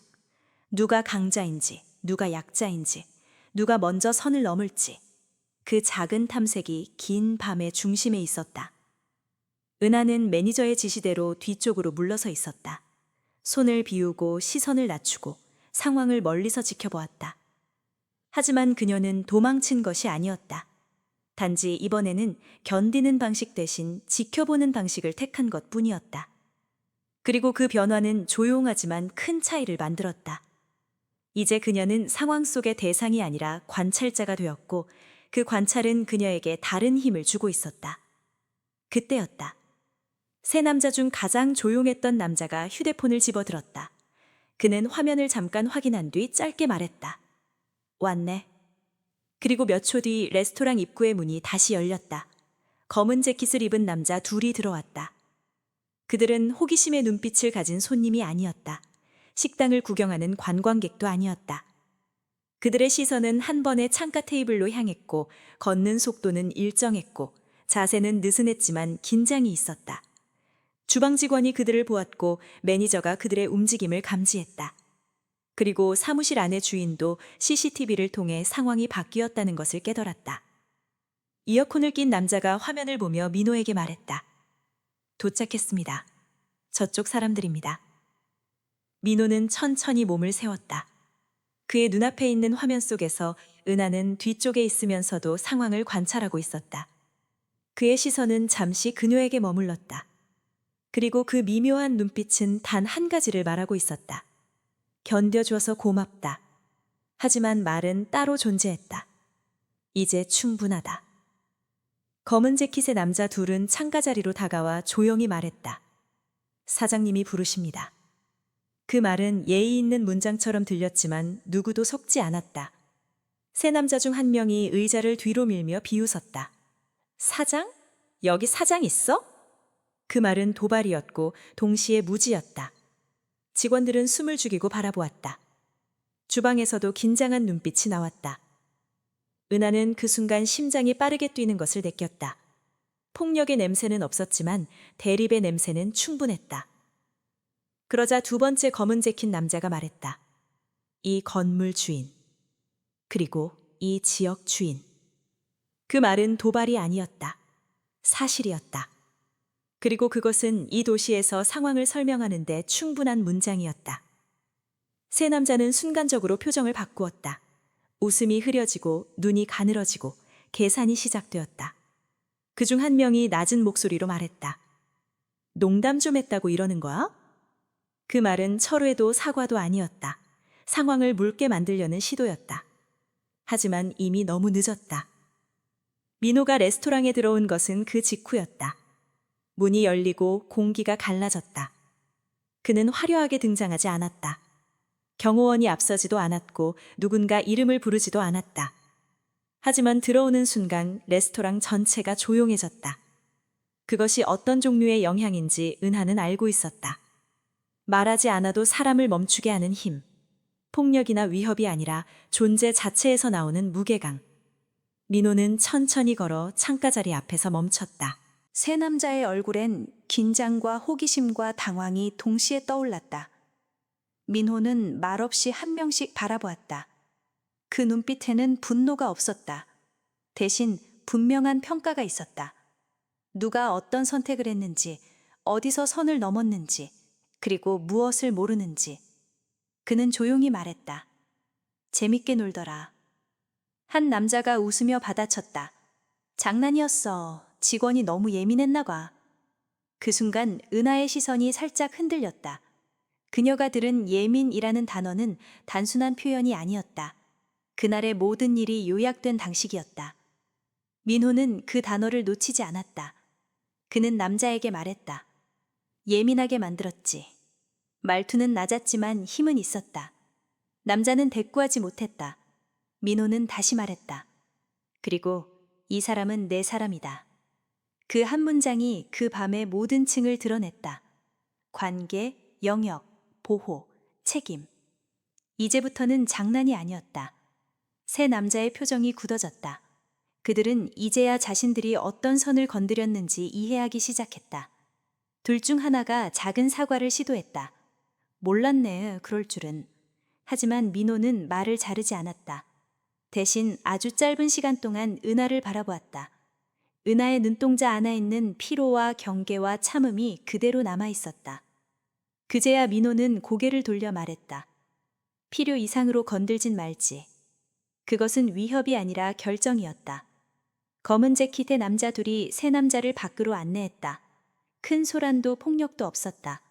누가 강자인지, 누가 약자인지, 누가 먼저 선을 넘을지. 그 작은 탐색이 긴 밤의 중심에 있었다. 은하는 매니저의 지시대로 뒤쪽으로 물러서 있었다. 손을 비우고 시선을 낮추고 상황을 멀리서 지켜보았다. 하지만 그녀는 도망친 것이 아니었다. 단지 이번에는 견디는 방식 대신 지켜보는 방식을 택한 것뿐이었다. 그리고 그 변화는 조용하지만 큰 차이를 만들었다. 이제 그녀는 상황 속의 대상이 아니라 관찰자가 되었고 그 관찰은 그녀에게 다른 힘을 주고 있었다. 그때였다. 세 남자 중 가장 조용했던 남자가 휴대폰을 집어들었다. 그는 화면을 잠깐 확인한 뒤 짧게 말했다. 왔네. 그리고 몇 초 뒤 레스토랑 입구의 문이 다시 열렸다. 검은 재킷을 입은 남자 둘이 들어왔다. 그들은 호기심의 눈빛을 가진 손님이 아니었다. 식당을 구경하는 관광객도 아니었다. 그들의 시선은 한 번에 창가 테이블로 향했고 걷는 속도는 일정했고 자세는 느슨했지만 긴장이 있었다. 주방 직원이 그들을 보았고 매니저가 그들의 움직임을 감지했다. 그리고 사무실 안의 주인도 CCTV를 통해 상황이 바뀌었다는 것을 깨달았다. 이어폰을 낀 남자가 화면을 보며 민호에게 말했다. 도착했습니다. 저쪽 사람들입니다. 민호는 천천히 몸을 세웠다. 그의 눈앞에 있는 화면 속에서 은하는 뒤쪽에 있으면서도 상황을 관찰하고 있었다. 그의 시선은 잠시 그녀에게 머물렀다. 그리고 그 미묘한 눈빛은 단 한 가지를 말하고 있었다. 견뎌줘서 고맙다. 하지만 말은 따로 존재했다. 이제 충분하다. 검은 재킷의 남자 둘은 창가 자리로 다가와 조용히 말했다. 사장님이 부르십니다. 그 말은 예의 있는 문장처럼 들렸지만 누구도 속지 않았다. 세 남자 중 한 명이 의자를 뒤로 밀며 비웃었다. 사장? 여기 사장 있어? 그 말은 도발이었고 동시에 무지였다. 직원들은 숨을 죽이고 바라보았다. 주방에서도 긴장한 눈빛이 나왔다. 은하는 그 순간 심장이 빠르게 뛰는 것을 느꼈다. 폭력의 냄새는 없었지만 대립의 냄새는 충분했다. 그러자 두 번째 검은 재킷 남자가 말했다. 이 건물 주인, 그리고 이 지역 주인. 그 말은 도발이 아니었다. 사실이었다. 그리고 그것은 이 도시에서 상황을 설명하는데 충분한 문장이었다. 세 남자는 순간적으로 표정을 바꾸었다. 웃음이 흐려지고 눈이 가늘어지고 계산이 시작되었다. 그중 한 명이 낮은 목소리로 말했다. 농담 좀 했다고 이러는 거야? 그 말은 철회도 사과도 아니었다. 상황을 묽게 만들려는 시도였다. 하지만 이미 너무 늦었다. 민호가 레스토랑에 들어온 것은 그 직후였다. 문이 열리고 공기가 갈라졌다. 그는 화려하게 등장하지 않았다. 경호원이 앞서지도 않았고 누군가 이름을 부르지도 않았다. 하지만 들어오는 순간 레스토랑 전체가 조용해졌다. 그것이 어떤 종류의 영향인지 은하는 알고 있었다. 말하지 않아도 사람을 멈추게 하는 힘. 폭력이나 위협이 아니라 존재 자체에서 나오는 무게감. 민호는 천천히 걸어 창가 자리 앞에서 멈췄다. 세 남자의 얼굴엔 긴장과 호기심과 당황이 동시에 떠올랐다. 민호는 말없이 한 명씩 바라보았다. 그 눈빛에는 분노가 없었다. 대신 분명한 평가가 있었다. 누가 어떤 선택을 했는지, 어디서 선을 넘었는지, 그리고 무엇을 모르는지. 그는 조용히 말했다. 재밌게 놀더라. 한 남자가 웃으며 받아쳤다. 장난이었어. 직원이 너무 예민했나 봐. 그 순간 은하의 시선이 살짝 흔들렸다. 그녀가 들은 예민이라는 단어는 단순한 표현이 아니었다. 그날의 모든 일이 요약된 당식이었다. 민호는 그 단어를 놓치지 않았다. 그는 남자에게 말했다. 예민하게 만들었지. 말투는 낮았지만 힘은 있었다. 남자는 대꾸하지 못했다. 민호는 다시 말했다. 그리고 이 사람은 내 사람이다. 그 한 문장이 그 밤의 모든 층을 드러냈다. 관계, 영역, 보호, 책임. 이제부터는 장난이 아니었다. 세 남자의 표정이 굳어졌다. 그들은 이제야 자신들이 어떤 선을 건드렸는지 이해하기 시작했다. 둘 중 하나가 작은 사과를 시도했다. 몰랐네, 그럴 줄은. 하지만 민호는 말을 자르지 않았다. 대신 아주 짧은 시간 동안 은하를 바라보았다. 은하의 눈동자 안에 있는 피로와 경계와 참음이 그대로 남아 있었다. 그제야 민호는 고개를 돌려 말했다. 필요 이상으로 건들진 말지. 그것은 위협이 아니라 결정이었다. 검은 재킷의 남자 둘이 세 남자를 밖으로 안내했다. 큰 소란도 폭력도 없었다.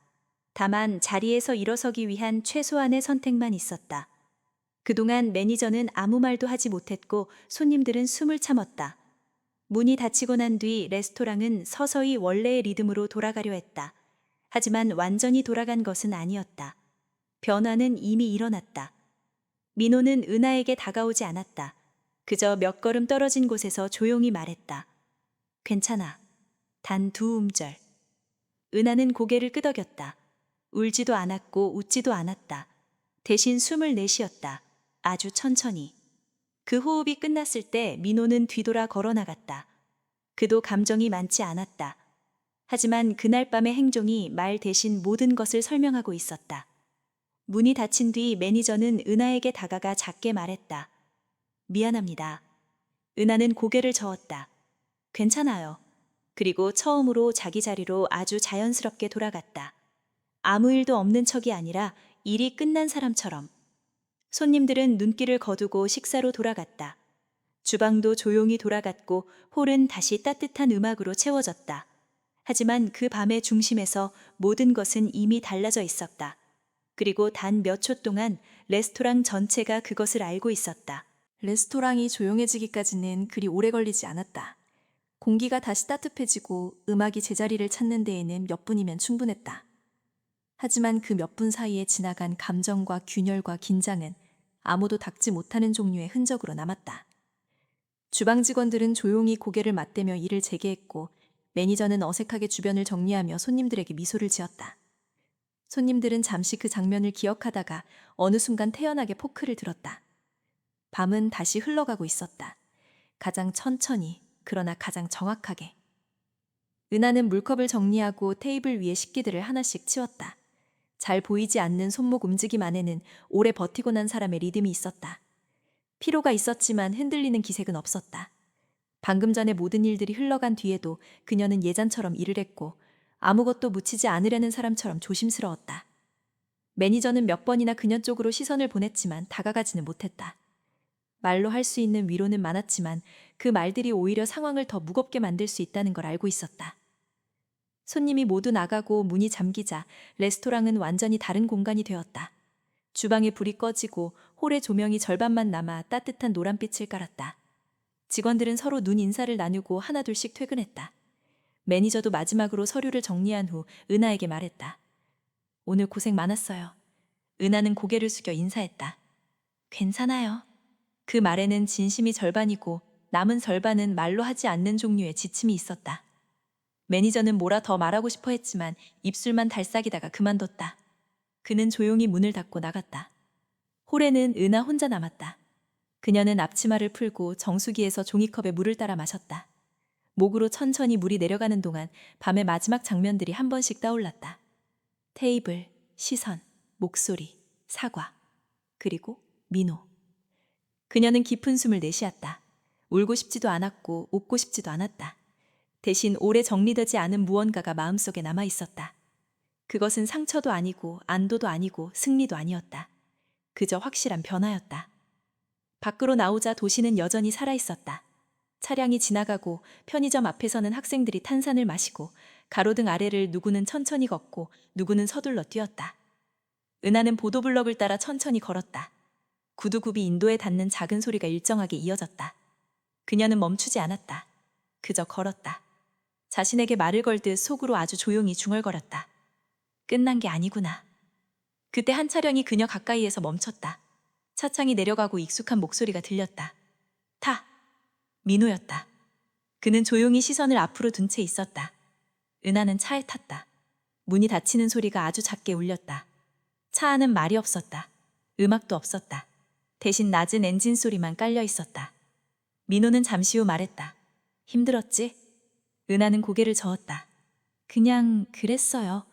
다만 자리에서 일어서기 위한 최소한의 선택만 있었다. 그동안 매니저는 아무 말도 하지 못했고 손님들은 숨을 참았다. 문이 닫히고 난 뒤 레스토랑은 서서히 원래의 리듬으로 돌아가려 했다. 하지만 완전히 돌아간 것은 아니었다. 변화는 이미 일어났다. 민호는 은하에게 다가오지 않았다. 그저 몇 걸음 떨어진 곳에서 조용히 말했다. 괜찮아. 단 2음절. 은하는 고개를 끄덕였다. 울지도 않았고 웃지도 않았다. 대신 숨을 내쉬었다. 아주 천천히. 그 호흡이 끝났을 때 민호는 뒤돌아 걸어나갔다. 그도 감정이 많지 않았다. 하지만 그날 밤의 행동이 말 대신 모든 것을 설명하고 있었다. 문이 닫힌 뒤 매니저는 은하에게 다가가 작게 말했다. 미안합니다. 은하는 고개를 저었다. 괜찮아요. 그리고 처음으로 자기 자리로 아주 자연스럽게 돌아갔다. 아무 일도 없는 척이 아니라 일이 끝난 사람처럼. 손님들은 눈길을 거두고 식사로 돌아갔다. 주방도 조용히 돌아갔고 홀은 다시 따뜻한 음악으로 채워졌다. 하지만 그 밤의 중심에서 모든 것은 이미 달라져 있었다. 그리고 단 몇 초 동안 레스토랑 전체가 그것을 알고 있었다. 레스토랑이 조용해지기까지는 그리 오래 걸리지 않았다. 공기가 다시 따뜻해지고 음악이 제자리를 찾는 데에는 몇 분이면 충분했다. 하지만 그 몇 분 사이에 지나간 감정과 균열과 긴장은 아무도 닦지 못하는 종류의 흔적으로 남았다. 주방 직원들은 조용히 고개를 맞대며 일을 재개했고 매니저는 어색하게 주변을 정리하며 손님들에게 미소를 지었다. 손님들은 잠시 그 장면을 기억하다가 어느 순간 태연하게 포크를 들었다. 밤은 다시 흘러가고 있었다. 가장 천천히, 그러나 가장 정확하게. 은하는 물컵을 정리하고 테이블 위에 식기들을 하나씩 치웠다. 잘 보이지 않는 손목 움직임 안에는 오래 버티고 난 사람의 리듬이 있었다. 피로가 있었지만 흔들리는 기색은 없었다. 방금 전에 모든 일들이 흘러간 뒤에도 그녀는 예전처럼 일을 했고 아무것도 묻히지 않으려는 사람처럼 조심스러웠다. 매니저는 몇 번이나 그녀 쪽으로 시선을 보냈지만 다가가지는 못했다. 말로 할 수 있는 위로는 많았지만 그 말들이 오히려 상황을 더 무겁게 만들 수 있다는 걸 알고 있었다. 손님이 모두 나가고 문이 잠기자 레스토랑은 완전히 다른 공간이 되었다. 주방에 불이 꺼지고 홀의 조명이 절반만 남아 따뜻한 노란빛을 깔았다. 직원들은 서로 눈 인사를 나누고 하나둘씩 퇴근했다. 매니저도 마지막으로 서류를 정리한 후 은하에게 말했다. 오늘 고생 많았어요. 은하는 고개를 숙여 인사했다. 괜찮아요. 그 말에는 진심이 절반이고 남은 절반은 말로 하지 않는 종류의 지침이 있었다. 매니저는 뭐라 더 말하고 싶어 했지만 입술만 달싹이다가 그만뒀다. 그는 조용히 문을 닫고 나갔다. 홀에는 은하 혼자 남았다. 그녀는 앞치마를 풀고 정수기에서 종이컵에 물을 따라 마셨다. 목으로 천천히 물이 내려가는 동안 밤의 마지막 장면들이 한 번씩 떠올랐다. 테이블, 시선, 목소리, 사과, 그리고 민호. 그녀는 깊은 숨을 내쉬었다. 울고 싶지도 않았고 웃고 싶지도 않았다. 대신 오래 정리되지 않은 무언가가 마음속에 남아 있었다. 그것은 상처도 아니고 안도도 아니고 승리도 아니었다. 그저 확실한 변화였다. 밖으로 나오자 도시는 여전히 살아있었다. 차량이 지나가고 편의점 앞에서는 학생들이 탄산을 마시고 가로등 아래를 누구는 천천히 걷고 누구는 서둘러 뛰었다. 은하는 보도블럭을 따라 천천히 걸었다. 구두굽이 인도에 닿는 작은 소리가 일정하게 이어졌다. 그녀는 멈추지 않았다. 그저 걸었다. 자신에게 말을 걸듯 속으로 아주 조용히 중얼거렸다. 끝난 게 아니구나. 그때 한 차량이 그녀 가까이에서 멈췄다. 차창이 내려가고 익숙한 목소리가 들렸다. 타! 민호였다. 그는 조용히 시선을 앞으로 둔 채 있었다. 은하는 차에 탔다. 문이 닫히는 소리가 아주 작게 울렸다. 차 안은 말이 없었다. 음악도 없었다. 대신 낮은 엔진 소리만 깔려 있었다. 민호는 잠시 후 말했다. 힘들었지? 은하는 고개를 저었다. 그냥 그랬어요.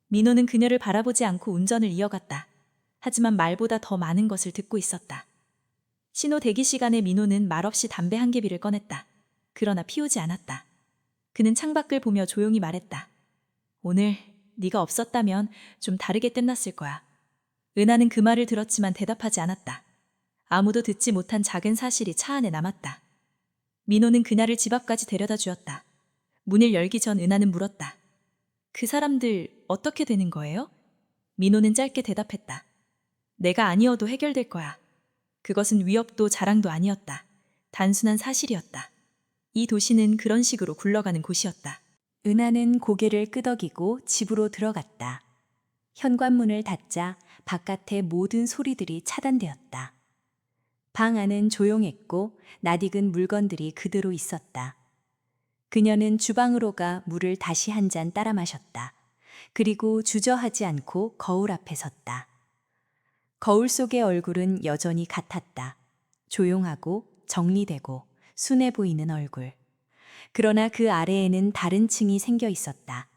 민호는 그녀를 바라보지 않고 운전을 이어갔다. 하지만 말보다 더 많은 것을 듣고 있었다. 신호 대기 시간에 민호는 말없이 담배 한 개비를 꺼냈다. 그러나 피우지 않았다. 그는 창밖을 보며 조용히 말했다. 오늘 네가 없었다면 좀 다르게 끝났을 거야. 은하는 그 말을 들었지만 대답하지 않았다. 아무도 듣지 못한 작은 사실이 차 안에 남았다. 민호는 그날을 집 앞까지 데려다 주었다. 문을 열기 전 은하는 물었다. 그 사람들 어떻게 되는 거예요? 민호는 짧게 대답했다. 내가 아니어도 해결될 거야. 그것은 위협도 자랑도 아니었다. 단순한 사실이었다. 이 도시는 그런 식으로 굴러가는 곳이었다. 은하는 고개를 끄덕이고 집으로 들어갔다. 현관문을 닫자 바깥의 모든 소리들이 차단되었다. 방 안은 조용했고 낯익은 물건들이 그대로 있었다. 그녀는 주방으로 가 물을 다시 한 잔 따라 마셨다. 그리고 주저하지 않고 거울 앞에 섰다. 거울 속의 얼굴은 여전히 같았다. 조용하고 정리되고 순해 보이는 얼굴. 그러나 그 아래에는 다른 층이 생겨 있었다.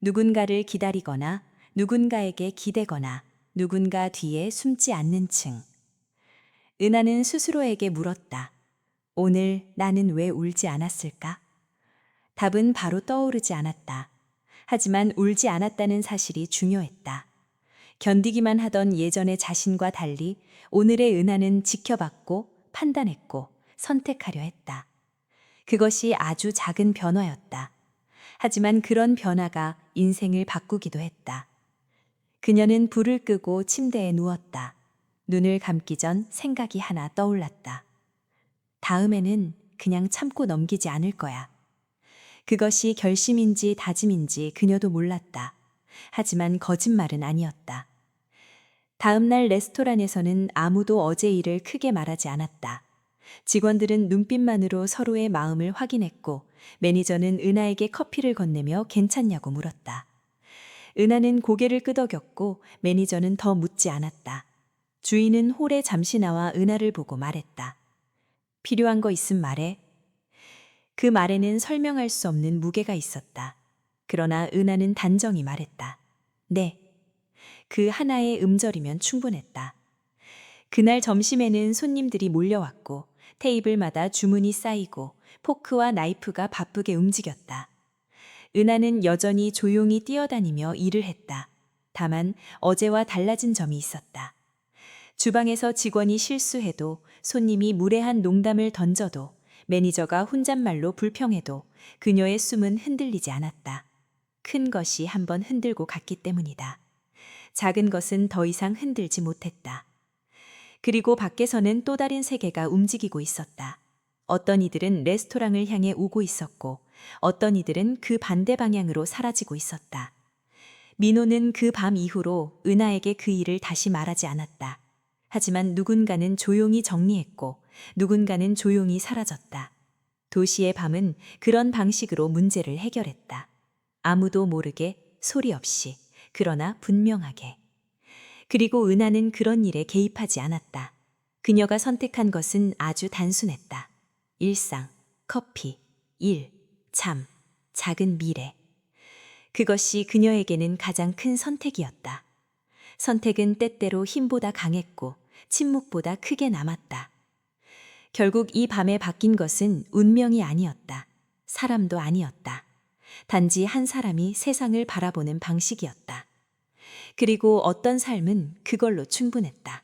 누군가를 기다리거나 누군가에게 기대거나 누군가 뒤에 숨지 않는 층. 은하는 스스로에게 물었다. 오늘 나는 왜 울지 않았을까? 답은 바로 떠오르지 않았다. 하지만 울지 않았다는 사실이 중요했다. 견디기만 하던 예전의 자신과 달리 오늘의 은하는 지켜봤고 판단했고 선택하려 했다. 그것이 아주 작은 변화였다. 하지만 그런 변화가 인생을 바꾸기도 했다. 그녀는 불을 끄고 침대에 누웠다. 눈을 감기 전 생각이 하나 떠올랐다. 다음에는 그냥 참고 넘기지 않을 거야. 그것이 결심인지 다짐인지 그녀도 몰랐다. 하지만 거짓말은 아니었다. 다음 날 레스토랑에서는 아무도 어제 일을 크게 말하지 않았다. 직원들은 눈빛만으로 서로의 마음을 확인했고 매니저는 은하에게 커피를 건네며 괜찮냐고 물었다. 은하는 고개를 끄덕였고 매니저는 더 묻지 않았다. 주인은 홀에 잠시 나와 은하를 보고 말했다. 필요한 거 있음 말해. 그 말에는 설명할 수 없는 무게가 있었다. 그러나 은하는 단정히 말했다. 네. 그 하나의 음절이면 충분했다. 그날 점심에는 손님들이 몰려왔고 테이블마다 주문이 쌓이고 포크와 나이프가 바쁘게 움직였다. 은하는 여전히 조용히 뛰어다니며 일을 했다. 다만 어제와 달라진 점이 있었다. 주방에서 직원이 실수해도 손님이 무례한 농담을 던져도 매니저가 혼잣말로 불평해도 그녀의 숨은 흔들리지 않았다. 큰 것이 한번 흔들고 갔기 때문이다. 작은 것은 더 이상 흔들지 못했다. 그리고 밖에서는 또 다른 세계가 움직이고 있었다. 어떤 이들은 레스토랑을 향해 오고 있었고 어떤 이들은 그 반대 방향으로 사라지고 있었다. 민호는 그 밤 이후로 은하에게 그 일을 다시 말하지 않았다. 하지만 누군가는 조용히 정리했고 누군가는 조용히 사라졌다. 도시의 밤은 그런 방식으로 문제를 해결했다. 아무도 모르게, 소리 없이, 그러나 분명하게. 그리고 은하는 그런 일에 개입하지 않았다. 그녀가 선택한 것은 아주 단순했다. 일상, 커피, 일, 잠, 작은 미래. 그것이 그녀에게는 가장 큰 선택이었다. 선택은 때때로 힘보다 강했고 침묵보다 크게 남았다. 결국 이 밤에 바뀐 것은 운명이 아니었다. 사람도 아니었다. 단지 한 사람이 세상을 바라보는 방식이었다. 그리고 어떤 삶은 그걸로 충분했다.